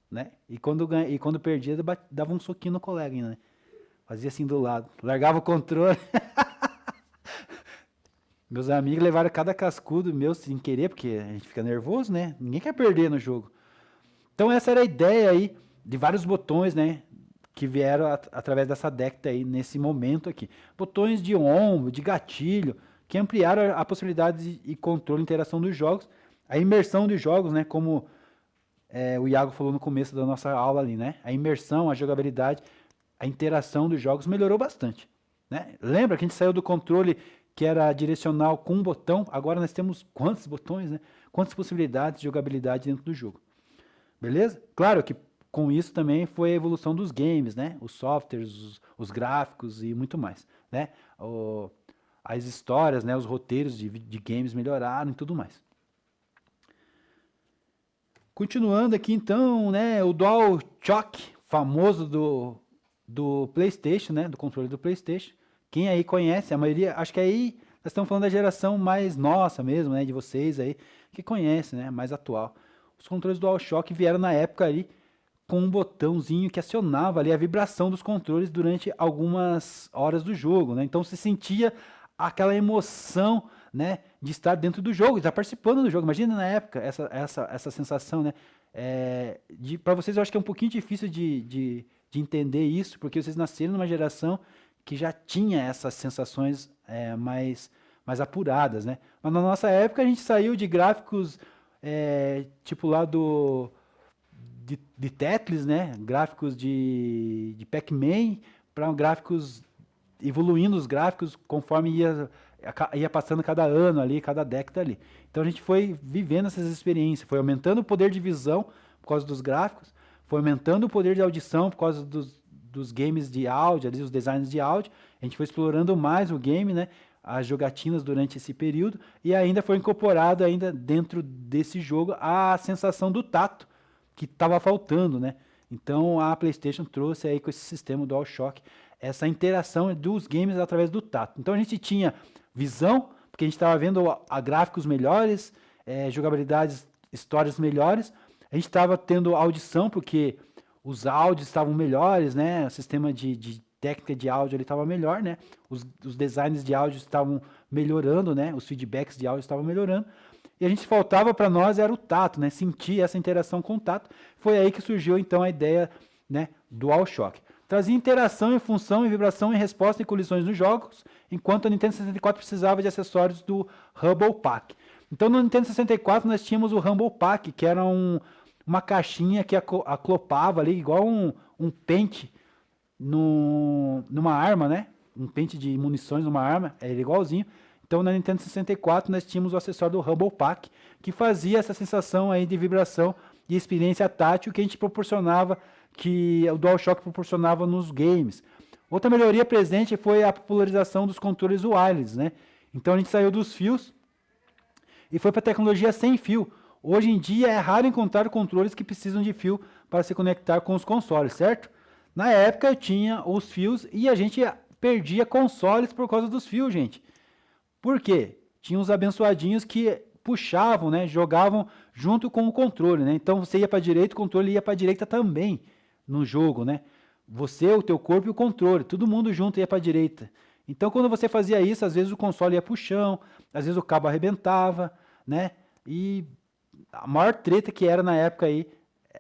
né? E quando perdia, dava um soquinho no colega ainda, né? Fazia assim do lado. Largava o controle. Meus amigos levaram cada cascudo meu sem querer, porque a gente fica nervoso, né? Ninguém quer perder no jogo. Então essa era a ideia aí de vários botões, né? Que vieram através dessa década aí, nesse momento aqui. Botões de ombro, de gatilho, que ampliaram a possibilidade e controle e interação dos jogos. A imersão dos jogos, né? Como o Iago falou no começo da nossa aula ali, né? A imersão, a jogabilidade, a interação dos jogos melhorou bastante, né? Lembra que a gente saiu do controle que era direcional com um botão, agora nós temos quantos botões, né? Quantas possibilidades de jogabilidade dentro do jogo. Beleza? Claro que com isso também foi a evolução dos games, né? Os softwares, os gráficos e muito mais, né? As histórias, né? Os roteiros de games melhoraram e tudo mais. Continuando aqui então, né? O DualShock, famoso do PlayStation, né? Do controle do PlayStation. Quem aí conhece, a maioria, acho que aí nós estamos falando da geração mais nossa mesmo, né, de vocês aí, que conhece, né, mais atual. Os controles DualShock vieram na época ali com um botãozinho que acionava ali a vibração dos controles durante algumas horas do jogo, né? Então se sentia aquela emoção, né, de estar dentro do jogo, de estar participando do jogo. Imagina na época essa sensação, né? Para vocês eu acho que é um pouquinho difícil de entender isso, porque vocês nasceram numa geração que já tinha essas sensações mais apuradas, né? Mas na nossa época a gente saiu de gráficos tipo lá de Tetris, né? Gráficos de Pac-Man para gráficos evoluindo os gráficos conforme ia passando cada ano ali, cada década ali. Então a gente foi vivendo essas experiências, foi aumentando o poder de visão por causa dos gráficos, foi aumentando o poder de audição por causa dos games de áudio, ali, os designs de áudio. A gente foi explorando mais o game, né? As jogatinas durante esse período, e ainda foi incorporado ainda dentro desse jogo a sensação do tato, que estava faltando, né? Então a PlayStation trouxe aí com esse sistema DualShock essa interação dos games através do tato. Então a gente tinha visão, porque a gente estava vendo gráficos melhores, jogabilidades, histórias melhores. A gente estava tendo audição, porque os áudios estavam melhores, né? O sistema de técnica de áudio estava melhor, né? Os designs de áudio estavam melhorando, né? Os feedbacks de áudio estavam melhorando. E a gente faltava para nós era o tato, né? Sentir essa interação com o tato. Foi aí que surgiu então a ideia, né, do DualShock. Trazia interação em função e vibração em resposta e colisões nos jogos, enquanto a Nintendo 64 precisava de acessórios do Humble Pack. Então no Nintendo 64 nós tínhamos o Humble Pack, que era uma caixinha que aclopava ali, igual um pente numa arma, né? Um pente de munições numa arma, era igualzinho. Então na Nintendo 64 nós tínhamos o acessório do Humble Pack, que fazia essa sensação aí de vibração e experiência tátil que a gente proporcionava, que o DualShock proporcionava nos games. Outra melhoria presente foi a popularização dos controles wireless, né? Então a gente saiu dos fios e foi para a tecnologia sem fio. Hoje em dia é raro encontrar controles que precisam de fio para se conectar com os consoles, certo? Na época tinha os fios e a gente perdia consoles por causa dos fios, gente. Por quê? Tinha uns abençoadinhos que puxavam, né? Jogavam junto com o controle, né? Então você ia para a direita, o controle ia para a direita também no jogo, né? Você, o teu corpo e o controle, todo mundo junto ia para a direita. Então quando você fazia isso, às vezes o console ia para o chão, às vezes o cabo arrebentava, né? E a maior treta que era na época aí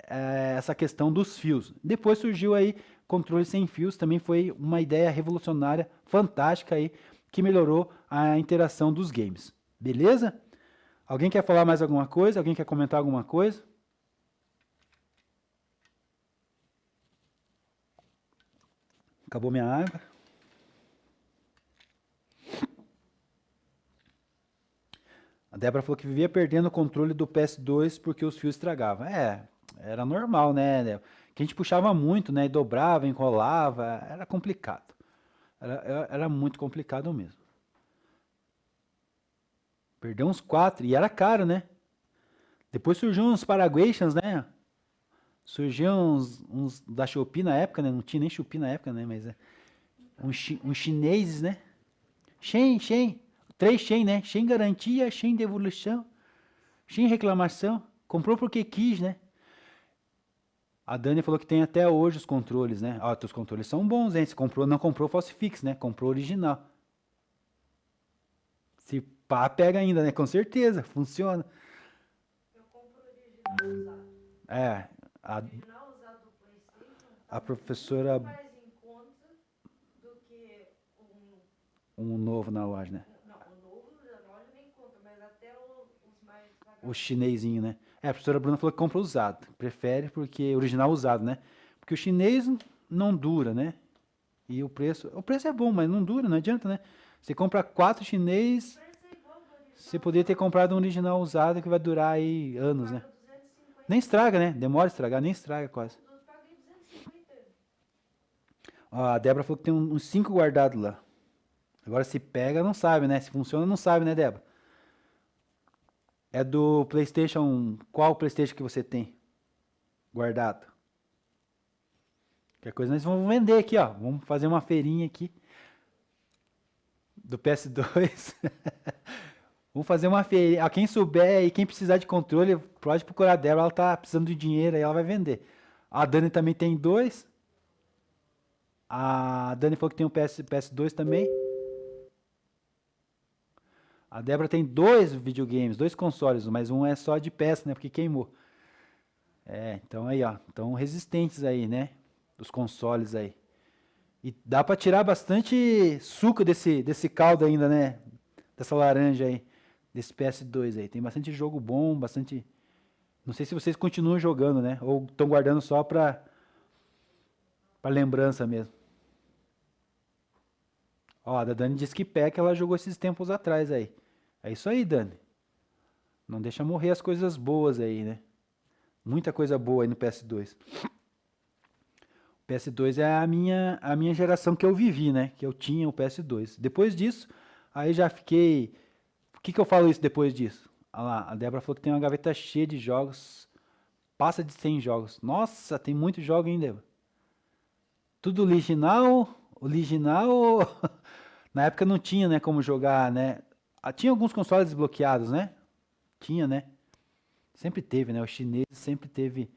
é essa questão dos fios. Depois surgiu aí controle sem fios, também foi uma ideia revolucionária, fantástica aí, que melhorou a interação dos games. Beleza? Alguém quer falar mais alguma coisa? Alguém quer comentar alguma coisa? Acabou minha água. A Débora falou que vivia perdendo o controle do PS2 porque os fios estragavam. Era normal, né, Débora? Que a gente puxava muito, né? E dobrava, enrolava, era complicado. Era muito complicado mesmo. Perdeu uns 4 e era caro, né? Depois surgiu uns Paraguayans, né? Surgiam uns da Shopee na época, né? Não tinha nem Shopee na época, né? Mas uns chineses, né? Shen. 3 Shen, né? Shen garantia, Shen devolução, Shen reclamação. Comprou porque quis, né? A Dani falou que tem até hoje os controles, né? Ó, os controles são bons, hein? Se comprou, não comprou falsifix, né? Comprou original. Se pá, pega ainda, né? Com certeza, funciona. Eu compro original usado. A Original usado do PlayStation A tá professora- muito mais em conta do que um novo na loja, né? Não, o novo da loja nem conta, mas até os mais O chinesinho, né? A professora Bruna falou que compra usado. Prefere porque original usado, né? Porque o chinês não dura, né? E o preço é bom, mas não dura, não adianta, né? Você compra 4 chinês, O preço é igual do original. você poderia ter comprado um original usado que vai durar aí anos, né? Paga 250. Nem estraga, né? Demora a estragar, nem estraga quase. Eu paguei 250. Ó, a Débora falou que tem uns 5 guardados lá. Agora se pega, não sabe, né? Se funciona, não sabe, né, Débora? É do PlayStation. Qual PlayStation que você tem guardado? Qualquer coisa nós vamos vender aqui, ó. Vamos fazer uma feirinha aqui do PS2. Vamos fazer uma feirinha. Quem souber e quem precisar de controle, pode procurar a Débora. Ela tá precisando de dinheiro aí, ela vai vender. A Dani também tem 2. A Dani falou que tem um PS2 também. A Débora tem 2 videogames, 2 consoles, mas um é só de peça, né? Porque queimou. Então aí, ó. Estão resistentes aí, né? Dos consoles aí. E dá pra tirar bastante suco desse caldo ainda, né? Dessa laranja aí. Desse PS2 aí. Tem bastante jogo bom, bastante... Não sei se vocês continuam jogando, né? Ou estão guardando só pra lembrança mesmo. Ó, a Dani disse que pé que ela jogou esses tempos atrás aí. É isso aí, Dani. Não deixa morrer as coisas boas aí, né? Muita coisa boa aí no PS2. O PS2 é a minha geração que eu vivi, né? Que eu tinha o PS2. Depois disso, aí já fiquei... Por que eu falo isso depois disso? Olha lá, a Débora falou que tem uma gaveta cheia de jogos. Passa de 100 jogos. Nossa, tem muitos jogos, hein, Débora? Tudo original. Na época não tinha, né, como jogar, né? Tinha alguns consoles desbloqueados, né? Tinha, né? Sempre teve, né? O chinês sempre teve.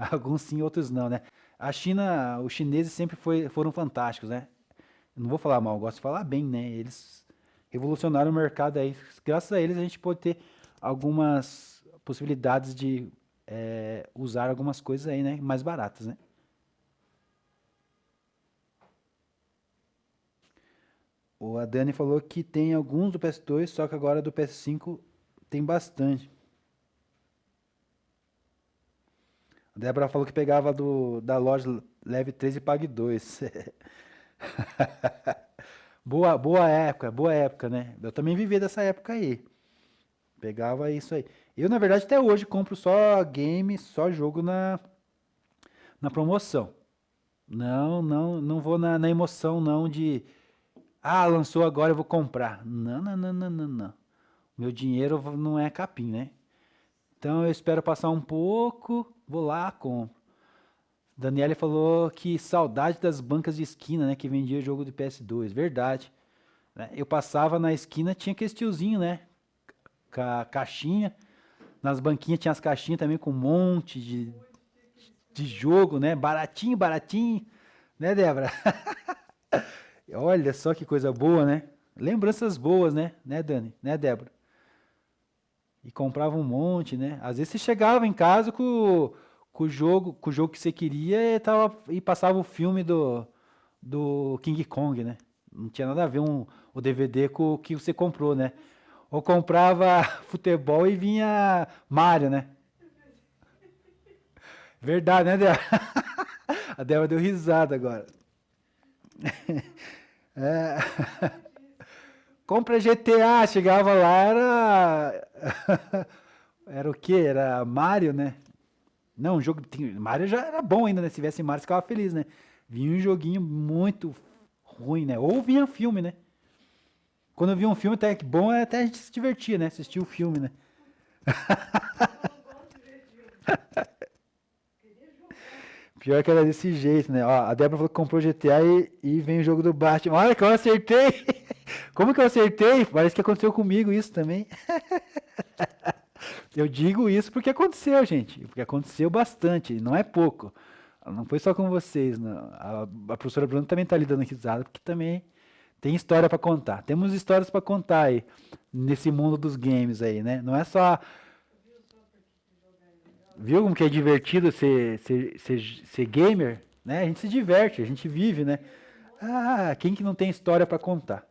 Alguns sim, outros não, né? A China, os chineses sempre foram fantásticos, né? Eu não vou falar mal, eu gosto de falar bem, né? Eles revolucionaram o mercado aí. Graças a eles a gente pode ter algumas possibilidades de usar algumas coisas aí, né? Mais baratas, né? A Dani falou que tem alguns do PS2, só que agora do PS5 tem bastante. A Débora falou que pegava da loja Leve 3 e Pague 2. Boa época, né? Eu também vivi dessa época aí. Pegava isso aí. Eu, na verdade, até hoje compro só game, só jogo na promoção. Não vou na emoção, não, de... lançou agora, eu vou comprar. Não. Meu dinheiro não é capim, né? Então eu espero passar um pouco, vou lá, compro. Daniele falou que saudade das bancas de esquina, né? Que vendia jogo de PS2. Verdade. Né? Eu passava na esquina, tinha aquele tiozinho, né? Com a caixinha. Nas banquinhas tinha as caixinhas também com um monte de jogo, né? Baratinho, baratinho. Né, Débora? Olha só que coisa boa, né? Lembranças boas, né? Né, Dani? Né, Débora? E comprava um monte, né? Às vezes você chegava em casa com o jogo que você queria e passava o filme do King Kong, né? Não tinha nada a ver o DVD com o que você comprou, né? Ou comprava futebol e vinha Mario, né? Verdade, né, Débora? A Débora deu risada agora. Compra GTA, chegava lá, era o quê? Era Mario, né? Não, o jogo. Mario já era bom ainda, né? Se tivesse Mario, você ficava feliz, né? Vinha um joguinho muito ruim, né? Ou vinha filme, né? Quando eu via um filme até que bom, até a gente se divertia, né? Assistia o filme, né? Pior que era desse jeito, né? Ó, a Débora falou que comprou GTA e vem o jogo do Batman. Olha que eu acertei! Como que eu acertei? Parece que aconteceu comigo isso também. Eu digo isso porque aconteceu, gente. Porque aconteceu bastante, e não é pouco. Não foi só com vocês, não. A professora Bruna também está lhe dando risada, porque também tem história para contar. Temos histórias para contar aí, nesse mundo dos games aí, né? Não é só. Viu como que é divertido ser gamer? Né? A gente se diverte, a gente vive, né? Ah, quem que não tem história para contar?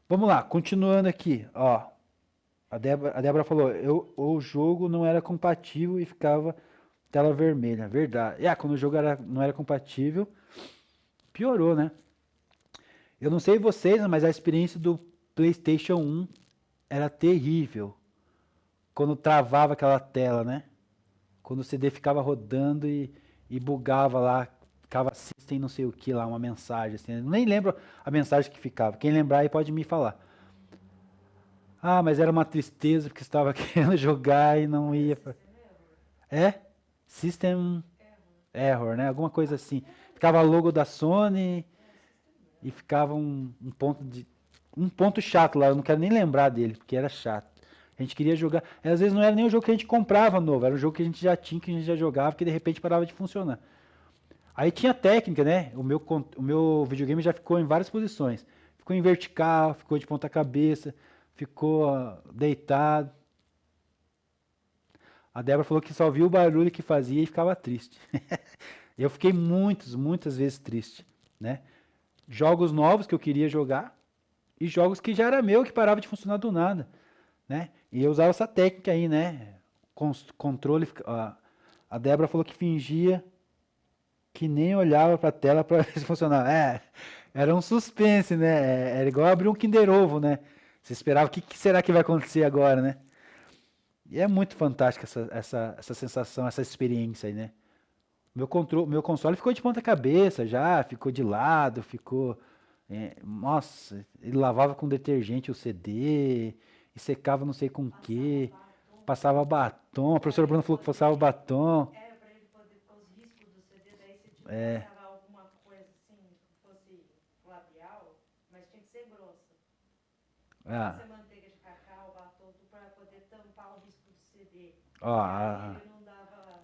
Vamos lá, continuando aqui, ó. A Débora falou, o jogo não era compatível e ficava tela vermelha. Verdade. Quando o jogo não era compatível, piorou, né? Eu não sei vocês, mas a experiência do PlayStation 1 era terrível. Quando travava aquela tela, né? Quando o CD ficava rodando e bugava lá, ficava system não sei o que lá, uma mensagem assim. Eu nem lembro a mensagem que ficava. Quem lembrar aí pode me falar. Ah, mas era uma tristeza porque estava querendo jogar e não ia. É? System Error, né? Alguma coisa assim. Ficava logo da Sony e ficava um ponto chato lá. Eu não quero nem lembrar dele, porque era chato. A gente queria jogar. Às vezes não era nem o jogo que a gente comprava novo, era um jogo que a gente já tinha, que a gente já jogava, que de repente parava de funcionar. Aí tinha técnica, né? O meu videogame já ficou em várias posições. Ficou em vertical, ficou de ponta cabeça, ficou deitado. A Débora falou que só viu o barulho que fazia e ficava triste. Eu fiquei muitas vezes triste, né? Jogos novos que eu queria jogar e jogos que já era meu, que parava de funcionar do nada, né? E eu usava essa técnica aí, né? Controle. A Débora falou que fingia que nem olhava para a tela para ver se funcionava. Era um suspense, né? Era igual abrir um Kinder Ovo, né? Você esperava o que será que vai acontecer agora, né? E é muito fantástica essa sensação, essa experiência aí, né? Meu console ficou de ponta cabeça já, ficou de lado, ficou. Nossa, ele lavava com detergente o CD, e secava não sei com o que, passava batom. A professora Bruna falou que passava batom. Era para ele poder, com os riscos do CD, daí se tipo, É, passava alguma coisa assim, que fosse labial, mas tinha que ser grossa. ah, Pode ser manteiga de cacau, batom, tudo para poder tampar o risco do CD. ó, Aí a ele não dava.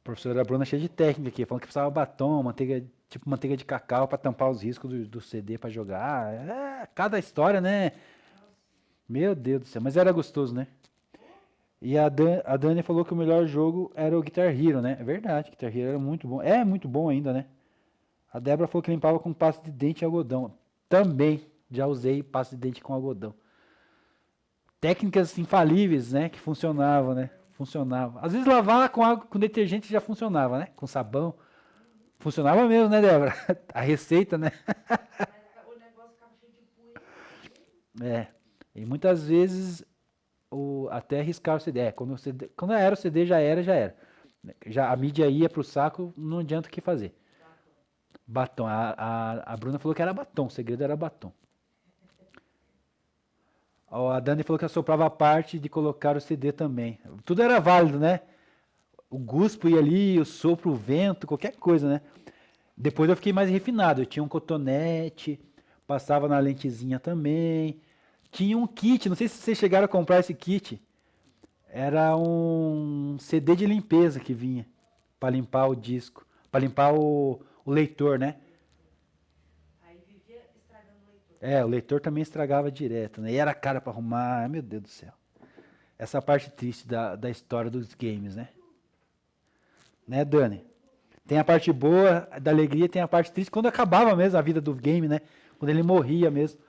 professora Bruna é cheia de técnica aqui, falando que precisava batom, manteiga, tipo manteiga de cacau para tampar os riscos do CD para jogar. Cada história, né? Meu Deus do céu, mas era gostoso, né? E a Dani falou que o melhor jogo era o Guitar Hero, né? É verdade, Guitar Hero era muito bom. É muito bom ainda, né? A Débora falou que limpava com pasta de dente e algodão. Também já usei pasta de dente com algodão. Técnicas infalíveis, né? Que funcionavam, né? Funcionava. Às vezes lavar com água, com detergente já funcionava, né? Com sabão. Funcionava mesmo, né, Débora? A receita, né? Mas o negócio ficava cheio de poeira. É. E muitas vezes até arriscar o CD. Quando era o CD, já era, já era. Já a mídia ia pro saco, não adianta o que fazer. Batom. A Bruna falou que era batom, o segredo era batom. Ó, a Dani falou que assoprava a parte de colocar o CD também. Tudo era válido, né? O guspo ia ali, o sopro, o vento, qualquer coisa, né? Depois eu fiquei mais refinado. Eu tinha um cotonete, passava na lentezinha também. Tinha um kit, não sei se vocês chegaram a comprar esse kit. Era um CD de limpeza que vinha para limpar o disco, para limpar o leitor, né? Aí vivia estragando o leitor. É, o leitor também estragava direto, né? E era caro para arrumar, ai, meu Deus do céu. Essa parte triste da história dos games, né? Né, Dani? Tem a parte boa da alegria, tem a parte triste quando acabava mesmo a vida do game, né? Quando ele morria mesmo.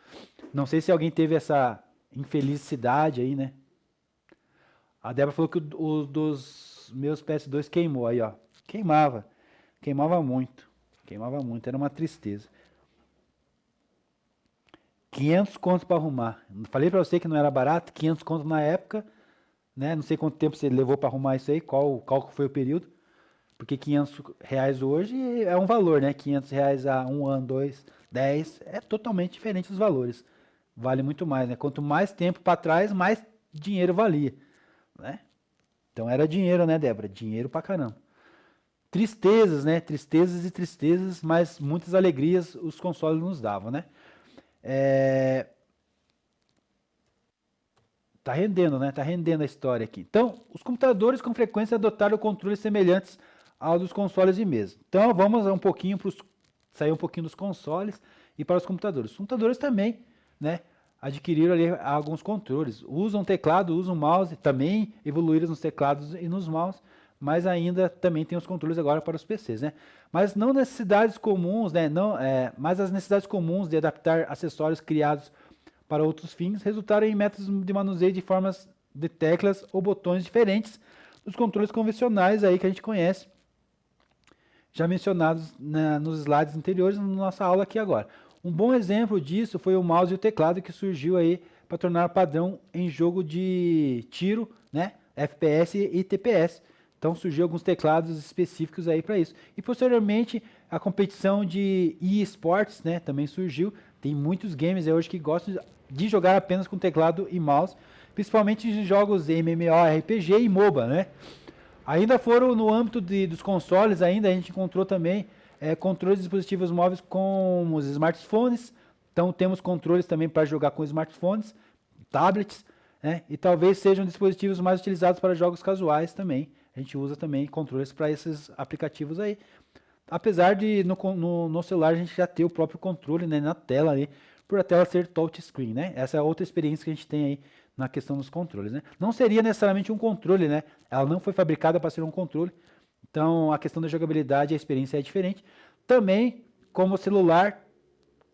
Não sei se alguém teve essa infelicidade aí, né? A Débora falou que o dos meus PS2 queimou aí, ó. Queimava. Queimava muito. Queimava muito, era uma tristeza. 500 conto para arrumar. Falei para você que não era barato, 500 conto na época, né? Não sei quanto tempo você levou para arrumar isso aí, qual foi o período. Porque 500 reais hoje é um valor, né? 500 reais há um ano, 2, 10, é totalmente diferente os valores. Vale muito mais, né? Quanto mais tempo para trás, mais dinheiro valia, né? Então era dinheiro, né, Débora? Dinheiro pra caramba. Tristezas, né? Tristezas e tristezas, mas muitas alegrias os consoles nos davam, né? Tá rendendo, né? Tá rendendo a história aqui. Então, os computadores com frequência adotaram controles semelhantes ao dos consoles de mesa. Então, vamos sair um pouquinho dos consoles e para os computadores. Os computadores também, né? Adquiriram ali alguns controles. Usam teclado, usam mouse, também evoluíram nos teclados e nos mouse, mas ainda também tem os controles agora para os PCs, né? Mas não necessidades comuns, né? Mas as necessidades comuns de adaptar acessórios criados para outros fins resultaram em métodos de manuseio de formas de teclas ou botões diferentes dos controles convencionais aí que a gente conhece, já mencionados nos slides anteriores na nossa aula aqui agora. Um bom exemplo disso foi o mouse e o teclado que surgiu aí para tornar padrão em jogo de tiro, né, FPS e TPS. Então surgiu alguns teclados específicos aí para isso. E posteriormente a competição de eSports, né, também surgiu. Tem muitos games aí hoje que gostam de jogar apenas com teclado e mouse, principalmente de jogos MMORPG e MOBA, né? Ainda foram no âmbito dos consoles, ainda a gente encontrou também controles de dispositivos móveis com os smartphones. Então temos controles também para jogar com smartphones, tablets, né? E talvez sejam dispositivos mais utilizados para jogos casuais também. A gente usa também controles para esses aplicativos aí. Apesar de no celular a gente já ter o próprio controle, né, na tela ali, por a tela ser touchscreen, né? Essa é outra experiência que a gente tem aí na questão dos controles, né? Não seria necessariamente um controle, né? Ela não foi fabricada para ser um controle. Então, a questão da jogabilidade, a experiência é diferente. Também, como o celular,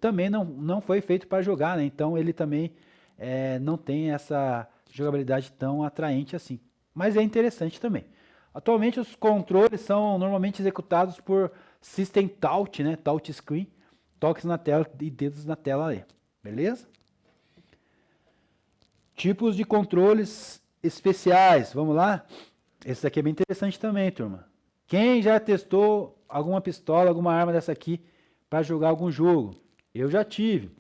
também não foi feito para jogar, né? Então, ele também não tem essa jogabilidade tão atraente assim. Mas é interessante também. Atualmente, os controles são normalmente executados por System Touch, né? Touchscreen. Toques na tela e dedos na tela ali. Beleza? Tipos de controles especiais. Vamos lá? Esse aqui é bem interessante também, turma. Quem já testou alguma pistola, alguma arma dessa aqui para jogar algum jogo? Eu já tive.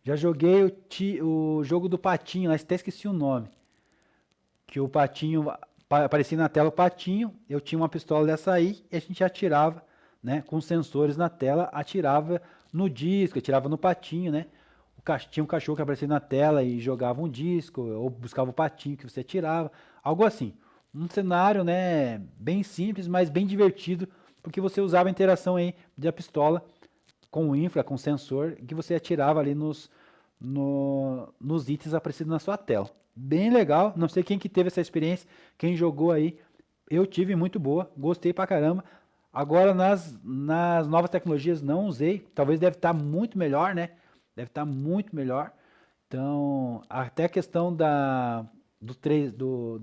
Já joguei o jogo do patinho, até esqueci o nome. Que o patinho, aparecia na tela o patinho, eu tinha uma pistola dessa aí e a gente atirava, né, com sensores na tela, atirava no disco, atirava no patinho, né? Tinha um cachorro que aparecia na tela e jogava um disco, ou buscava o patinho que você atirava, algo assim. Um cenário, né, bem simples, mas bem divertido, porque você usava a interação aí da pistola com o infra, com o sensor, que você atirava ali nos itens aparecidos na sua tela. Bem legal, não sei quem que teve essa experiência, quem jogou aí, eu tive muito boa, gostei pra caramba. Agora nas novas tecnologias não usei, talvez deve estar muito melhor, né? Deve estar muito melhor. Então, até a questão da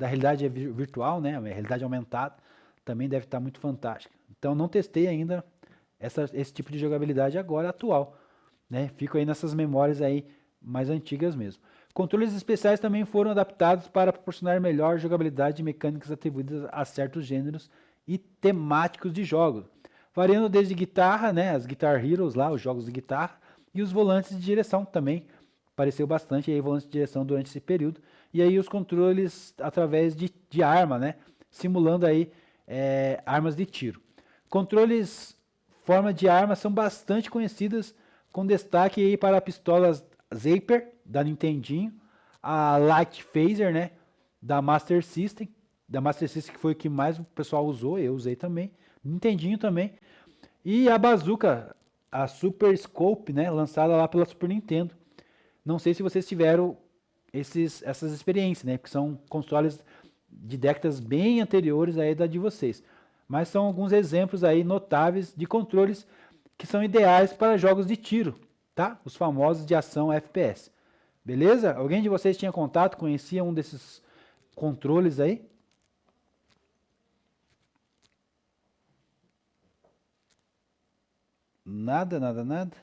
realidade virtual, né? A realidade aumentada, também deve estar muito fantástica. Então, não testei ainda esse tipo de jogabilidade agora atual, né? Fico aí nessas memórias aí mais antigas mesmo. Controles especiais também foram adaptados para proporcionar melhor jogabilidade e mecânicas atribuídas a certos gêneros e temáticos de jogos, variando desde guitarra, né, as Guitar Heroes lá, os jogos de guitarra, e os volantes de direção também, apareceu bastante aí volante de direção durante esse período. E aí os controles através de arma, né? Simulando aí armas de tiro. Controles forma de arma são bastante conhecidas, com destaque aí para pistolas Zaper, da Nintendinho, a Light Phaser, né? Da Master System que foi o que mais o pessoal usou, eu usei também, Nintendinho também, e a Bazooka, a Super Scope, né, lançada lá pela Super Nintendo. Não sei se vocês tiveram essas experiências, né, porque são consoles de décadas bem anteriores aí da de vocês, mas são alguns exemplos aí notáveis de controles que são ideais para jogos de tiro, tá? Os famosos de ação FPS. Beleza? Alguém de vocês tinha contato, conhecia um desses controles aí? Nada, nada, nada.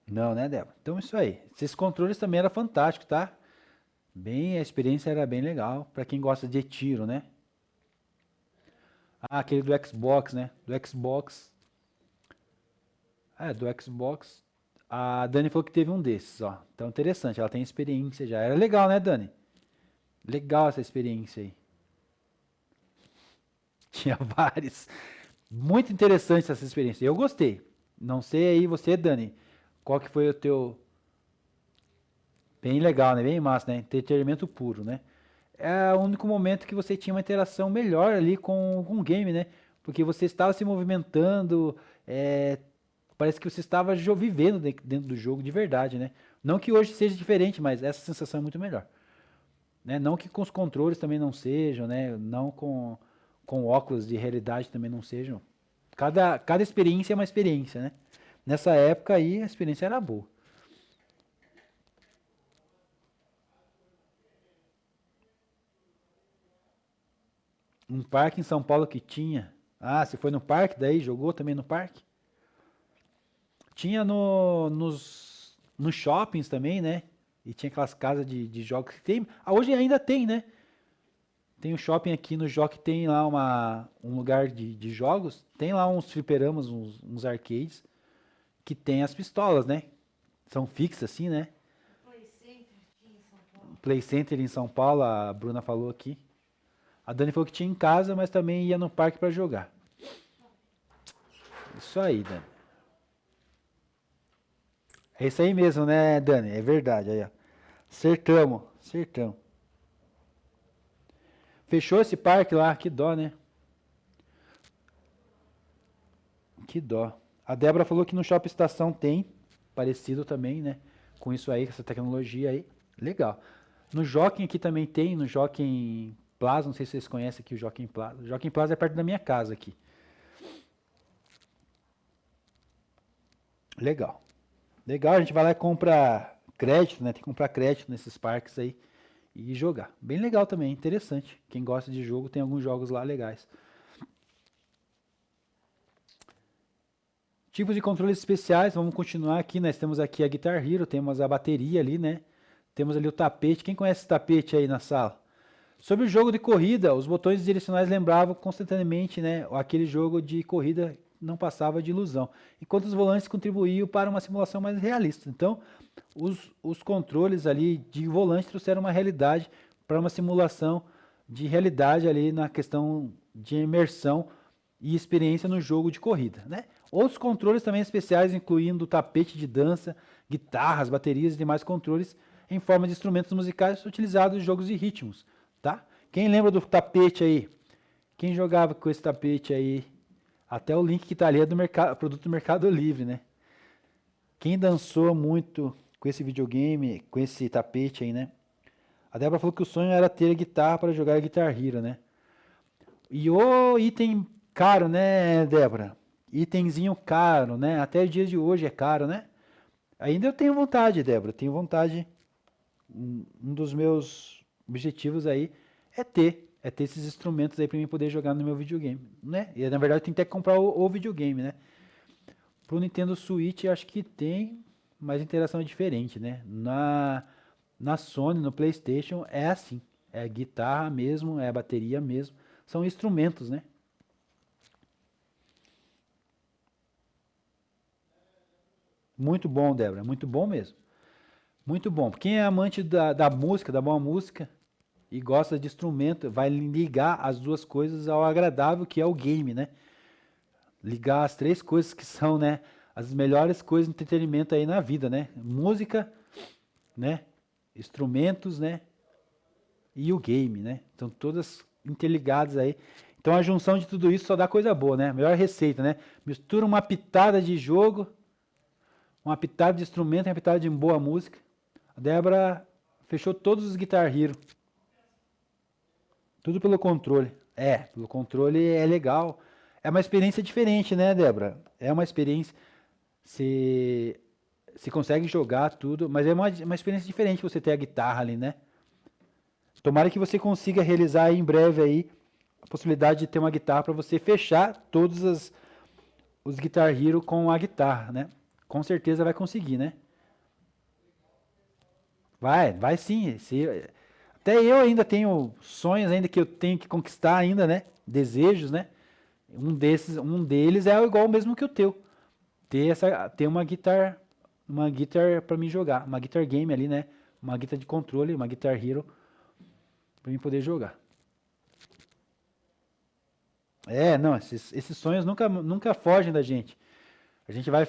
Não, né, Débora? Então isso aí. Esses controles também era fantástico, tá? A experiência era bem legal para quem gosta de tiro, né? Ah, aquele do Xbox, né? Do Xbox. Do Xbox. A Dani falou que teve um desses, ó. Então interessante, ela tem experiência já. Era legal, né, Dani? Legal essa experiência aí. Tinha vários. Muito interessante essa experiência. Eu gostei. Não sei aí você, Dani, qual que foi o teu... Bem legal, né? Bem massa, né? Entretenimento puro, né? É o único momento que você tinha uma interação melhor ali com o game, né? Porque você estava se movimentando, parece que você estava vivendo dentro do jogo de verdade, né? Não que hoje seja diferente, mas essa sensação é muito melhor. Né? Não que com os controles também não sejam, né? Não com óculos de realidade também não sejam. Cada experiência é uma experiência, né? Nessa época aí a experiência era boa. Um parque em São Paulo que tinha. Ah, você foi no parque daí? Jogou também no parque? Tinha nos shoppings também, né? E tinha aquelas casas de jogos que tem. Hoje ainda tem, né? Tem um shopping aqui no Jockey, tem lá um lugar de jogos. Tem lá uns fliperamas, uns arcades, que tem as pistolas, né? São fixas assim, né? Play Center aqui em São Paulo. Play Center em São Paulo, a Bruna falou aqui. A Dani falou que tinha em casa, mas também ia no parque para jogar. Isso aí, Dani. É isso aí mesmo, né, Dani? É verdade. Aí, ó. Acertamos. Fechou esse parque lá, que dó, né? Que dó. A Débora falou que no Shopping Estação tem, parecido também, né? Com isso aí, com essa tecnologia aí. Legal. No Jockey aqui também tem, no Jockey Plaza, não sei se vocês conhecem aqui o Jockey Plaza. O Jockey Plaza é perto da minha casa aqui. Legal. Legal, a gente vai lá e compra crédito, né? Tem que comprar crédito nesses parques aí e jogar. Bem legal também, interessante. Quem gosta de jogo, tem alguns jogos lá legais. Tipos de controles especiais, vamos continuar aqui. Nós temos aqui a Guitar Hero, temos a bateria ali, né? Temos ali o tapete. Quem conhece esse tapete aí na sala? Sobre o jogo de corrida, os botões direcionais lembravam constantemente, né? Aquele jogo de corrida não passava de ilusão, enquanto os volantes contribuíam para uma simulação mais realista. Então, os controles ali de volante trouxeram uma realidade para uma simulação de realidade ali na questão de imersão e experiência no jogo de corrida, né? Outros controles também especiais, incluindo tapete de dança, guitarras, baterias e demais controles em forma de instrumentos musicais utilizados em jogos de ritmos, tá? Quem lembra do tapete aí? Quem jogava com esse tapete aí? Até o link que tá ali é do produto do Mercado Livre, né? Quem dançou muito com esse videogame, com esse tapete aí, né? A Débora falou que o sonho era ter a guitarra para jogar Guitar Hero, né? E o item caro, né, Débora? Itemzinho caro, né? Até os dias de hoje é caro, né? Ainda eu tenho vontade, Débora. Tenho vontade. Um dos meus objetivos aí é ter esses instrumentos aí para mim poder jogar no meu videogame, né? E na verdade tem que ter que comprar o videogame, né? Pro Nintendo Switch acho que tem, mas a interação é diferente, né? Na Sony, no PlayStation é assim. É guitarra mesmo, é bateria mesmo. São instrumentos, né? Muito bom, Débora. Muito bom mesmo. Muito bom. Quem é amante da música, da boa música, e gosta de instrumento, vai ligar as duas coisas ao agradável que é o game, né? Ligar as três coisas que são, né, as melhores coisas de entretenimento aí na vida, né? Música, né? Instrumentos, né? E o game, né? Então todas interligadas aí. Então a junção de tudo isso só dá coisa boa, né? Melhor receita, né? Mistura uma pitada de jogo, uma pitada de instrumento, uma pitada de boa música. A Débora fechou todos os Guitar Hero. Tudo pelo controle. Pelo controle é legal. É uma experiência diferente, né, Débora? É uma experiência. Você consegue jogar tudo, mas é uma experiência diferente você ter a guitarra ali, né? Tomara que você consiga realizar aí em breve aí a possibilidade de ter uma guitarra para você fechar todos os Guitar Hero com a guitarra, né? Com certeza vai conseguir, né? Vai sim. Até eu ainda tenho sonhos ainda que eu tenho que conquistar ainda, né? Desejos, né? Um deles é igual o mesmo que o teu. Ter uma guitar para mim jogar, uma guitar game ali, né? Uma guitar de controle, uma Guitar Hero para mim poder jogar. Não, esses sonhos nunca fogem da gente. A gente vai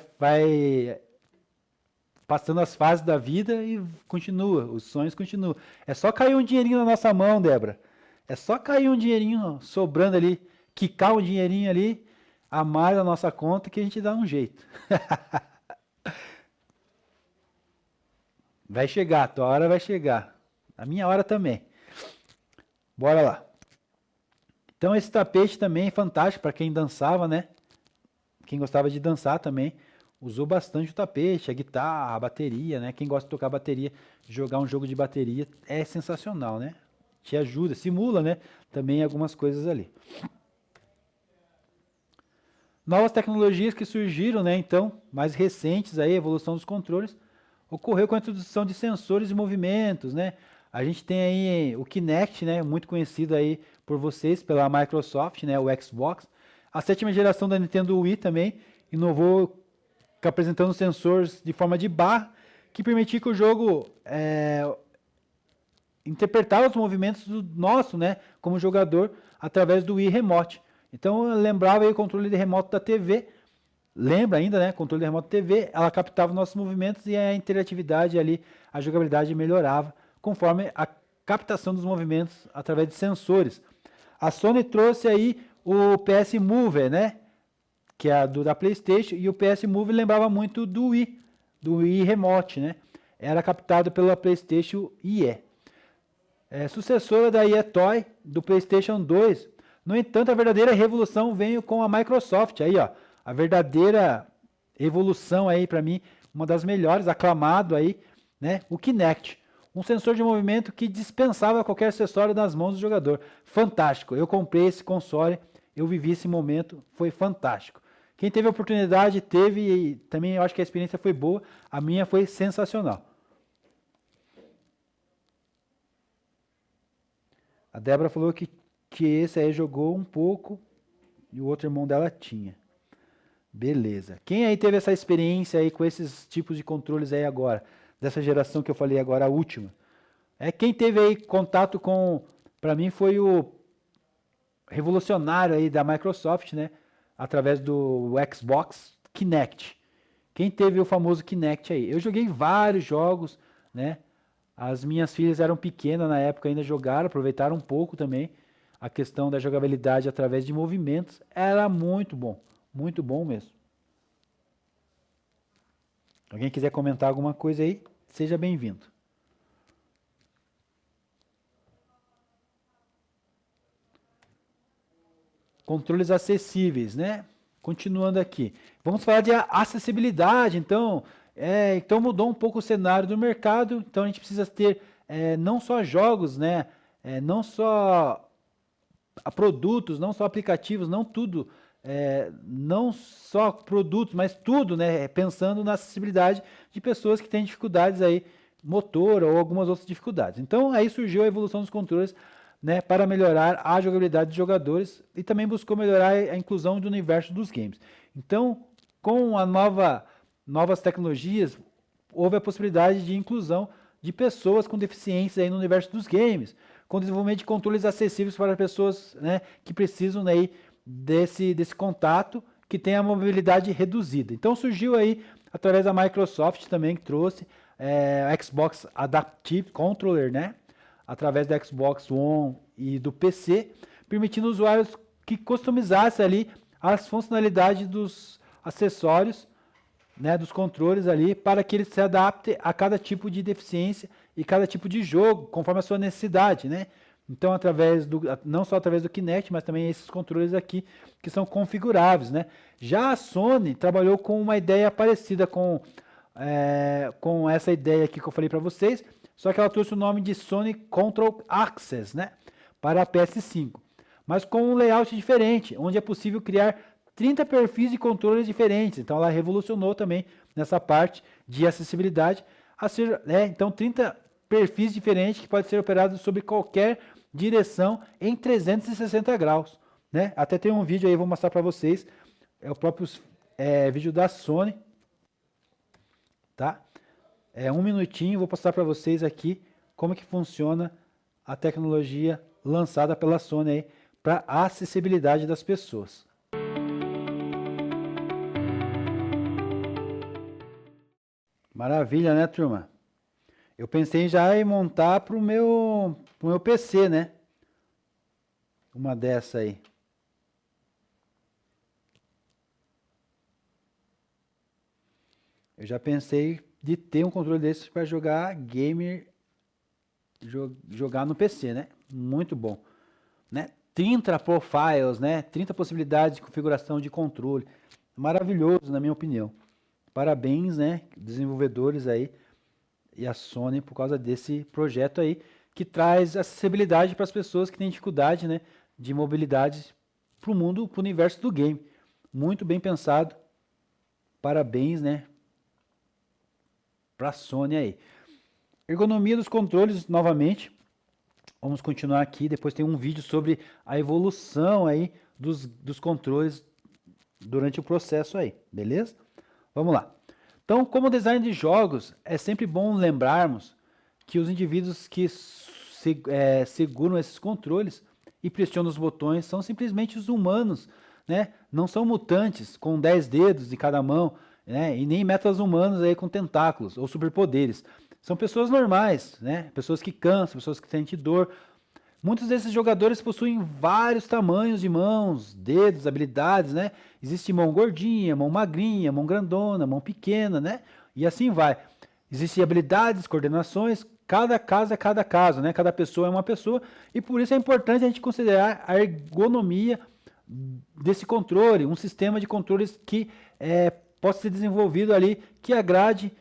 passando as fases da vida e continua, os sonhos continuam. É só cair um dinheirinho na nossa mão, Débora. É só cair um dinheirinho sobrando ali, quicar um dinheirinho ali, a mais na nossa conta que a gente dá um jeito. Vai chegar, a tua hora vai chegar. A minha hora também. Bora lá. Então esse tapete também é fantástico para quem dançava, né? Quem gostava de dançar também usou bastante o tapete, a guitarra, a bateria, né? Quem gosta de tocar bateria, jogar um jogo de bateria é sensacional, né? Te ajuda, simula, né? Também algumas coisas ali. Novas tecnologias que surgiram, né? Então, mais recentes aí, a evolução dos controles, ocorreu com a introdução de sensores e movimentos, né? A gente tem aí o Kinect, né? Muito conhecido aí por vocês, pela Microsoft, né? O Xbox. A 7ª geração da Nintendo Wii também inovou apresentando sensores de forma de barra que permitia que o jogo interpretava os movimentos do nosso, né, como jogador, através do Wii Remote. Então, eu lembrava aí o controle de remoto da TV, lembra ainda, né, controle de remoto da TV, ela captava os nossos movimentos e a interatividade ali, a jogabilidade melhorava, conforme a captação dos movimentos através de sensores. A Sony trouxe aí o PS Move, né, que é da PlayStation, e o PS Move lembrava muito do Wii Remote, né? Era captado pela PlayStation IE. Sucessora da IE Toy, do PlayStation 2. No entanto, a verdadeira revolução veio com a Microsoft. Aí, ó, a verdadeira evolução aí, para mim, uma das melhores, aclamado aí, né? O Kinect. Um sensor de movimento que dispensava qualquer acessório nas mãos do jogador. Fantástico. Eu comprei esse console, eu vivi esse momento, foi fantástico. Quem teve a oportunidade, teve, e também eu acho que a experiência foi boa, a minha foi sensacional. A Débora falou que esse aí jogou um pouco e o outro irmão dela tinha. Beleza. Quem aí teve essa experiência aí com esses tipos de controles aí agora, dessa geração que eu falei agora, a última? Quem teve aí contato com, para mim foi o revolucionário aí da Microsoft, né? Através do Xbox Kinect. Quem teve o famoso Kinect aí? Eu joguei vários jogos, né? As minhas filhas eram pequenas na época, ainda jogaram, aproveitaram um pouco também. A questão da jogabilidade através de movimentos era muito bom mesmo. Alguém quiser comentar alguma coisa aí, seja bem-vindo. Controles acessíveis, né? Continuando aqui. Vamos falar de acessibilidade, então. Então mudou um pouco o cenário do mercado. Então a gente precisa ter não só jogos, né? Não só produtos, não só aplicativos, não tudo. Não só produtos, mas tudo, né? Pensando na acessibilidade de pessoas que têm dificuldades aí motora ou algumas outras dificuldades. Então, aí surgiu a evolução dos controles, né, para melhorar a jogabilidade dos jogadores e também buscou melhorar a inclusão do universo dos games. Então, com a novas tecnologias, houve a possibilidade de inclusão de pessoas com deficiência aí no universo dos games, com desenvolvimento de controles acessíveis para pessoas, né, que precisam aí desse contato, que tem a mobilidade reduzida. Então surgiu aí, através da Microsoft também, que trouxe Xbox Adaptive Controller, né, através da Xbox One e do PC, permitindo usuários que customizassem ali as funcionalidades dos acessórios, né, dos controles ali, para que ele se adapte a cada tipo de deficiência e cada tipo de jogo, conforme a sua necessidade, né? Então, não só através do Kinect, mas também esses controles aqui, que são configuráveis, né? Já a Sony trabalhou com uma ideia parecida com essa ideia aqui que eu falei para vocês, só que ela trouxe o nome de Sony Control Access, né, para a PS5, mas com um layout diferente, onde é possível criar 30 perfis de controles diferentes. Então ela revolucionou também nessa parte de acessibilidade. Então 30 perfis diferentes que podem ser operados sobre qualquer direção em 360 graus. Né? Até tem um vídeo aí, vou mostrar para vocês. É o próprio vídeo da Sony. Tá? É 1 minutinho, vou passar para vocês aqui como que funciona a tecnologia lançada pela Sony aí para a acessibilidade das pessoas. Maravilha, né, turma? Eu pensei já em montar pro meu PC, né? Uma dessa aí. Eu já pensei de ter um controle desses para jogar gamer, jogar no PC, né? Muito bom, né? 30 profiles, né? 30 possibilidades de configuração de controle. Maravilhoso, na minha opinião. Parabéns, né, desenvolvedores aí e a Sony por causa desse projeto aí, que traz acessibilidade para as pessoas que têm dificuldade, né, de mobilidade para o mundo, para o universo do game. Muito bem pensado. Parabéns, né, para a Sony aí. Ergonomia dos controles, novamente. Vamos continuar aqui. Depois tem um vídeo sobre a evolução aí dos controles durante o processo aí, beleza? Vamos lá. Então, como design de jogos, é sempre bom lembrarmos que os indivíduos que seguram esses controles e pressionam os botões são simplesmente os humanos, né? Não são mutantes com 10 dedos de cada mão, né? E nem metas-humanos aí com tentáculos ou superpoderes. São pessoas normais, né? Pessoas que cansam, pessoas que sentem dor. Muitos desses jogadores possuem vários tamanhos de mãos, dedos, habilidades, né? Existe mão gordinha, mão magrinha, mão grandona, mão pequena, né? E assim vai. Existem habilidades, coordenações, cada caso é cada caso, né? Cada pessoa é uma pessoa e por isso é importante a gente considerar a ergonomia desse controle, um sistema de controles que possa ser desenvolvido ali, que agrade,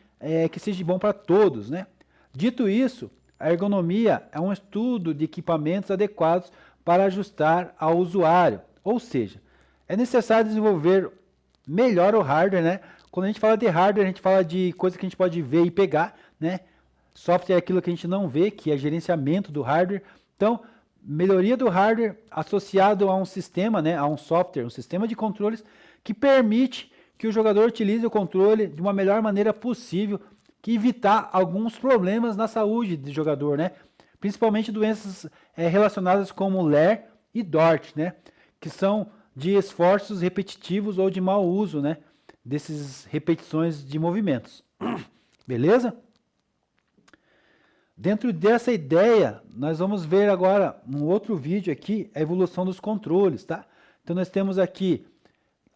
que seja bom para todos, né? Dito isso, a ergonomia é um estudo de equipamentos adequados para ajustar ao usuário. Ou seja, é necessário desenvolver melhor o hardware, né? Quando a gente fala de hardware, a gente fala de coisa que a gente pode ver e pegar, né? Software é aquilo que a gente não vê, que é gerenciamento do hardware. Então, melhoria do hardware associado a um sistema, né? A um software, um sistema de controles que permite que o jogador utilize o controle de uma melhor maneira possível, que evitar alguns problemas na saúde do jogador, né? Principalmente doenças relacionadas como LER e DORT, né? Que são de esforços repetitivos ou de mau uso, né? Dessas repetições de movimentos. Beleza? Dentro dessa ideia, nós vamos ver agora um outro vídeo aqui, a evolução dos controles, tá? Então nós temos aqui,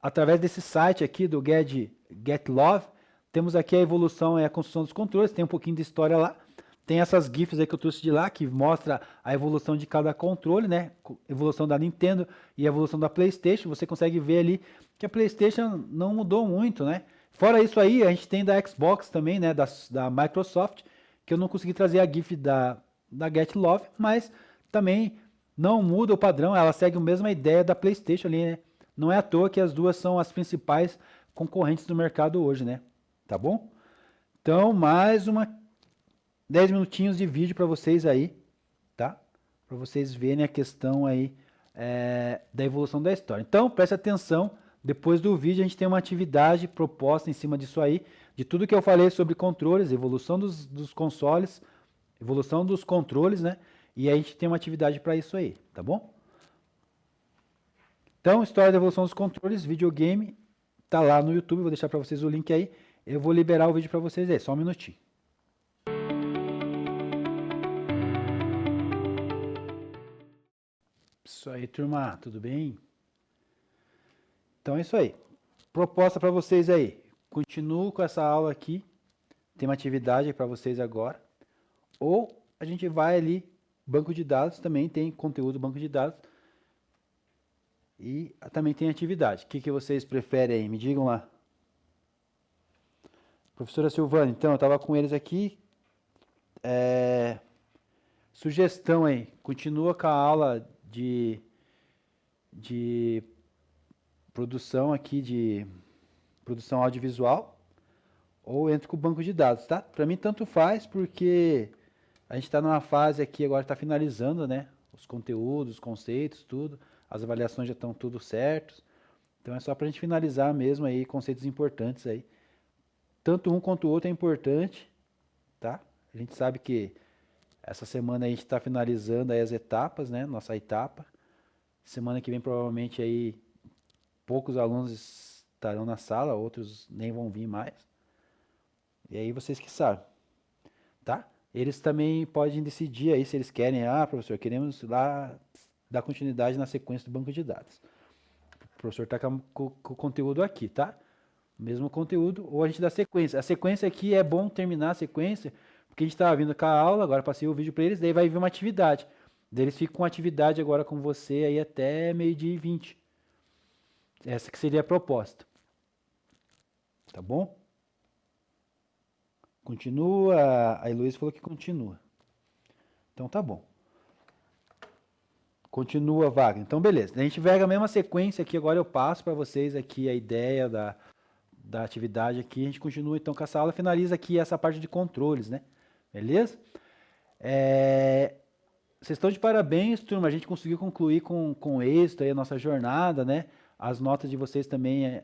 através desse site aqui do Get Love, temos aqui a evolução e a construção dos controles, tem um pouquinho de história lá. Tem essas GIFs aí que eu trouxe de lá, que mostra a evolução de cada controle, né? Evolução da Nintendo e a evolução da PlayStation. Você consegue ver ali que a PlayStation não mudou muito, né? Fora isso aí, a gente tem da Xbox também, né? Da Microsoft, que eu não consegui trazer a GIF da Get Love, mas também não muda o padrão, ela segue a mesma ideia da PlayStation ali, né? Não é à toa que as duas são as principais concorrentes do mercado hoje, né? Tá bom? Então, mais uma 10 minutinhos de vídeo para vocês aí, tá? Para vocês verem a questão aí da evolução da história. Então, preste atenção, depois do vídeo a gente tem uma atividade proposta em cima disso aí, de tudo que eu falei sobre controles, evolução dos consoles, evolução dos controles, né? E a gente tem uma atividade para isso aí, tá bom? Então, história da evolução dos controles, videogame, tá lá no YouTube, vou deixar para vocês o link aí. Eu vou liberar o vídeo para vocês aí, só um minutinho. Isso aí, turma, tudo bem? Então é isso aí. Proposta para vocês aí. Continuo com essa aula aqui. Tem uma atividade para vocês agora. Ou a gente vai ali, banco de dados, também tem conteúdo banco de dados. E também tem atividade. O que vocês preferem aí? Me digam lá. Professora Silvana, então, eu estava com eles aqui. Sugestão aí. Continua com a aula de produção aqui, de produção audiovisual. Ou entra com o banco de dados, tá? Para mim, tanto faz, porque a gente está numa fase aqui, agora está finalizando, né? Os conteúdos, os conceitos, tudo. As avaliações já estão tudo certos. Então é só para a gente finalizar mesmo aí, conceitos importantes aí. Tanto um quanto o outro é importante, tá? A gente sabe que essa semana a gente está finalizando aí as etapas, né? Nossa etapa. Semana que vem provavelmente aí poucos alunos estarão na sala, outros nem vão vir mais. E aí vocês que sabem, tá? Eles também podem decidir aí se eles querem, professor, queremos lá dar continuidade na sequência do banco de dados. O professor está com o conteúdo aqui, tá? Mesmo conteúdo, ou a gente dá sequência. A sequência aqui é bom terminar a sequência, porque a gente estava vindo com a aula, agora passei o vídeo para eles, daí vai vir uma atividade. Daí eles ficam com atividade agora com você aí até 12h20. Essa que seria a proposta. Tá bom? Continua, a Heloísa falou que continua. Então tá bom. Continua, Wagner. Então beleza. A gente vai a mesma sequência aqui, agora eu passo para vocês aqui a ideia da atividade aqui. A gente continua então com essa aula, finaliza aqui essa parte de controles, né? Beleza? Vocês estão de parabéns, turma. A gente conseguiu concluir com êxito aí a nossa jornada, né? As notas de vocês também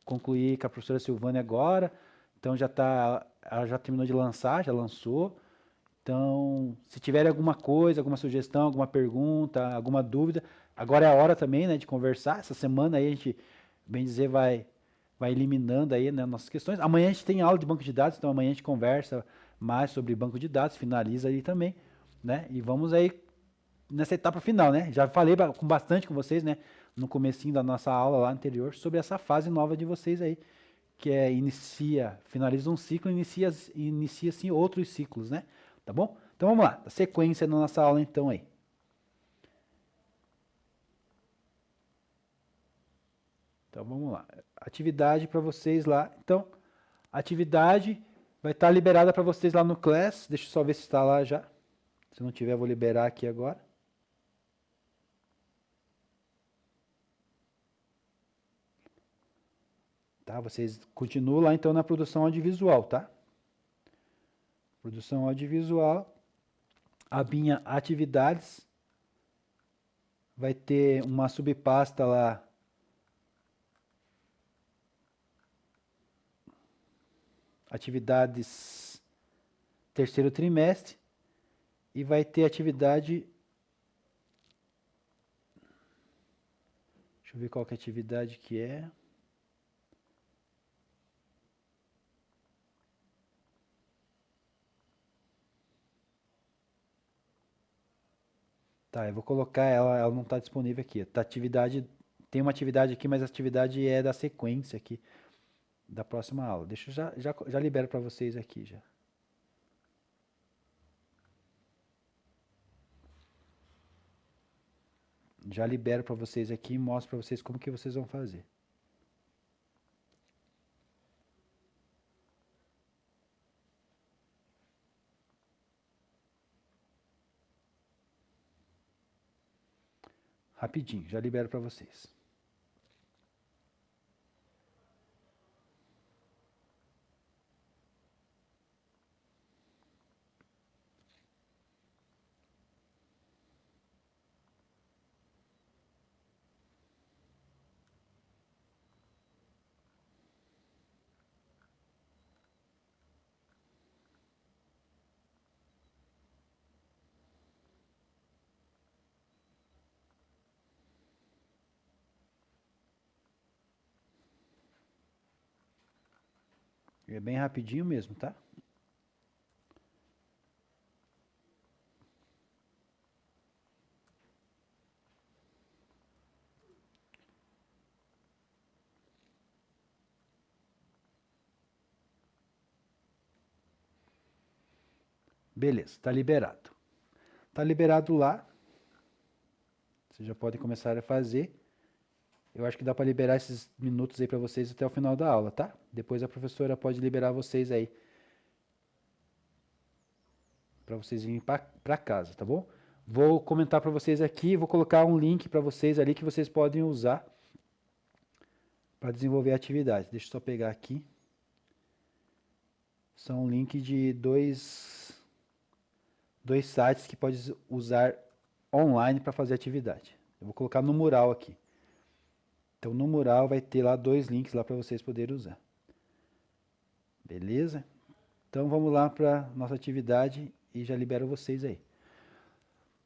concluí com a professora Silvânia agora. Então ela já terminou de lançar, já lançou. Então, se tiver alguma coisa, alguma sugestão, alguma pergunta, alguma dúvida, agora é a hora também, né, de conversar. Essa semana aí a gente, bem dizer, vai eliminando aí, né, nossas questões. Amanhã a gente tem aula de banco de dados, então amanhã a gente conversa mais sobre banco de dados, finaliza aí também, né? E vamos aí nessa etapa final, né? Já falei bastante com vocês, né, no comecinho da nossa aula lá anterior sobre essa fase nova de vocês aí, que finaliza um ciclo, inicia-se outros ciclos, né? Tá bom? Então vamos lá, a sequência da nossa aula então aí. Então vamos lá, atividade para vocês lá. Então, a atividade vai estar liberada para vocês lá no Class. Deixa eu só ver se está lá já. Se não tiver, eu vou liberar aqui agora. Tá? Vocês continuam lá então na produção audiovisual, tá? Produção audiovisual. A minha atividades vai ter uma subpasta lá. Atividades terceiro trimestre. E vai ter atividade. Deixa eu ver qual que é a atividade que é. Tá, eu vou colocar ela não está disponível aqui. Tem uma atividade aqui, mas a atividade é da sequência aqui, da próxima aula. Deixa eu já libero para vocês aqui já. Já libero para vocês aqui e mostro para vocês como que vocês vão fazer. Rapidinho, já libero para vocês. É bem rapidinho mesmo, tá? Beleza, tá liberado. Tá liberado lá. Vocês já podem começar a fazer. Eu acho que dá para liberar esses minutos aí para vocês até o final da aula, tá? Depois a professora pode liberar vocês aí para vocês virem para casa, tá bom? Vou comentar para vocês aqui, vou colocar um link para vocês ali que vocês podem usar para desenvolver a atividade. Deixa eu só pegar aqui. São um link de dois sites que pode usar online para fazer atividade. Eu vou colocar no mural aqui. Então, no mural vai ter lá 2 links lá para vocês poderem usar. Beleza? Então, vamos lá para nossa atividade e já libero vocês aí.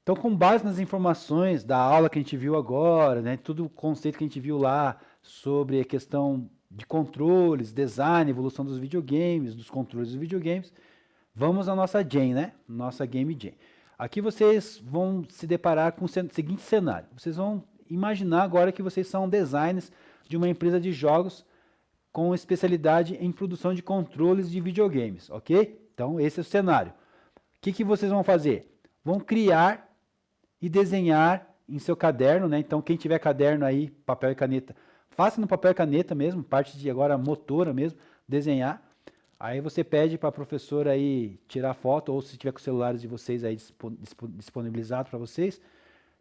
Então, com base nas informações da aula que a gente viu agora, né, tudo o conceito que a gente viu lá sobre a questão de controles, design, evolução dos videogames, dos controles dos videogames, vamos à nossa Jam, né? Nossa Game Jam. Aqui vocês vão se deparar com o seguinte cenário. Vocês vão imaginar agora que vocês são designers de uma empresa de jogos com especialidade em produção de controles de videogames, ok? Então, esse é o cenário. O que vocês vão fazer? Vão criar e desenhar em seu caderno, né? Então, quem tiver caderno aí, papel e caneta, faça no papel e caneta mesmo, parte de agora motora mesmo, desenhar. Aí você pede para a professora aí tirar foto, ou se tiver com os celulares de vocês aí disponibilizado para vocês,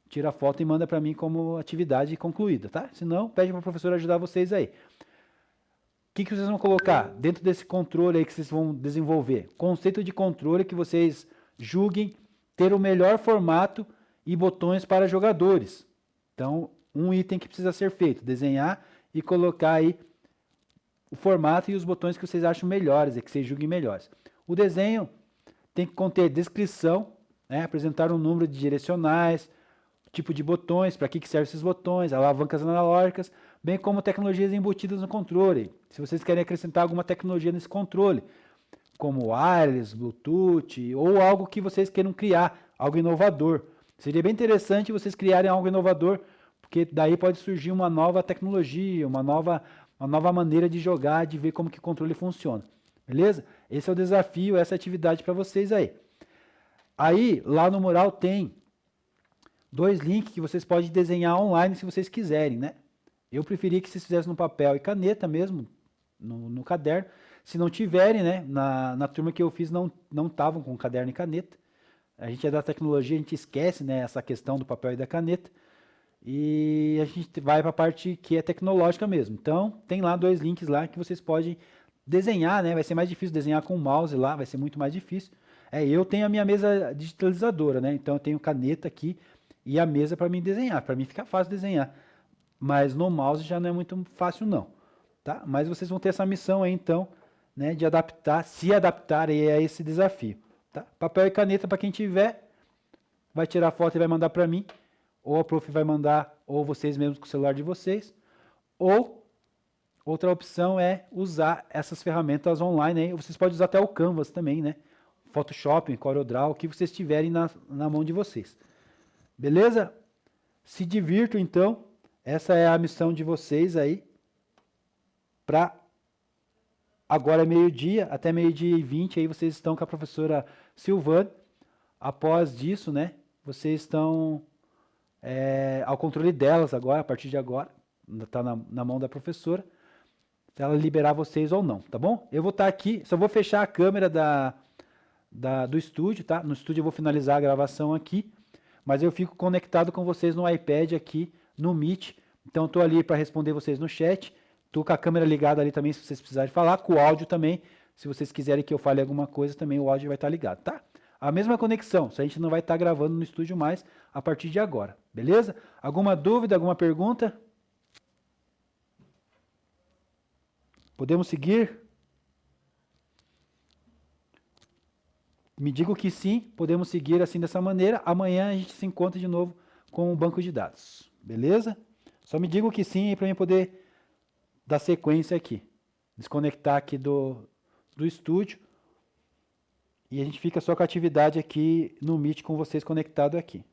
tira a foto e manda para mim como atividade concluída, tá? Se não, pede para a professora ajudar vocês aí. O que vocês vão colocar dentro desse controle aí que vocês vão desenvolver? Conceito de controle que vocês julguem ter o melhor formato e botões para jogadores. Então, um item que precisa ser feito, desenhar e colocar aí o formato e os botões que vocês acham melhores, que vocês julguem melhores. O desenho tem que conter descrição, né, apresentar um número de direcionais, tipo de botões, para que servem esses botões, alavancas analógicas, bem como tecnologias embutidas no controle. Se vocês querem acrescentar alguma tecnologia nesse controle, como wireless, Bluetooth, ou algo que vocês queiram criar, algo inovador. Seria bem interessante vocês criarem algo inovador, porque daí pode surgir uma nova tecnologia, uma nova maneira de jogar, de ver como que o controle funciona. Beleza? Esse é o desafio, essa atividade para vocês aí. Aí, lá no mural tem 2 links que vocês podem desenhar online se vocês quiserem, né? Eu preferia que vocês fizessem no papel e caneta mesmo, no caderno. Se não tiverem, né? Na turma que eu fiz não estavam com caderno e caneta. A gente é da tecnologia, a gente esquece, né, essa questão do papel e da caneta. E a gente vai para a parte que é tecnológica mesmo. Então, tem lá 2 links lá que vocês podem desenhar, né? Vai ser mais difícil desenhar com o mouse lá, vai ser muito mais difícil. Eu tenho a minha mesa digitalizadora, né? Então, eu tenho caneta aqui e a mesa para mim desenhar. Para mim fica fácil desenhar. Mas no mouse já não é muito fácil não, tá? Mas vocês vão ter essa missão aí, então, né, de se adaptar aí a esse desafio, tá? Papel e caneta para quem tiver, vai tirar foto e vai mandar para mim. Ou a prof vai mandar, ou vocês mesmos com o celular de vocês. Ou, outra opção é usar essas ferramentas online. Aí. Vocês podem usar até o Canvas também, né? Photoshop, CorelDRAW, o que vocês tiverem na mão de vocês. Beleza? Se divirtam, então. Essa é a missão de vocês aí. Para agora é meio-dia, até meio-dia e 20, aí vocês estão com a professora Silvane. Após disso, né? Vocês estão... ao controle delas agora, a partir de agora, está na mão da professora, se ela liberar vocês ou não, tá bom? Eu vou estar aqui, só vou fechar a câmera do estúdio, tá? No estúdio eu vou finalizar a gravação aqui, mas eu fico conectado com vocês no iPad aqui, no Meet, então estou ali para responder vocês no chat, estou com a câmera ligada ali também, se vocês precisarem falar, com o áudio também, se vocês quiserem que eu fale alguma coisa, também o áudio vai estar ligado, tá? A mesma conexão, só a gente não vai estar gravando no estúdio mais a partir de agora, beleza? Alguma dúvida, alguma pergunta? Podemos seguir? Me digam que sim, podemos seguir assim dessa maneira. Amanhã a gente se encontra de novo com o banco de dados, beleza? Só me digam que sim para eu poder dar sequência aqui. Desconectar aqui do do estúdio. E a gente fica só com a atividade aqui no Meet com vocês conectados aqui.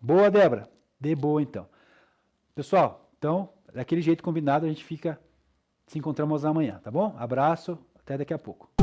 Boa, Débora? Dê boa, então. Pessoal, então, daquele jeito combinado, a gente fica... Se encontramos amanhã, tá bom? Abraço, até daqui a pouco.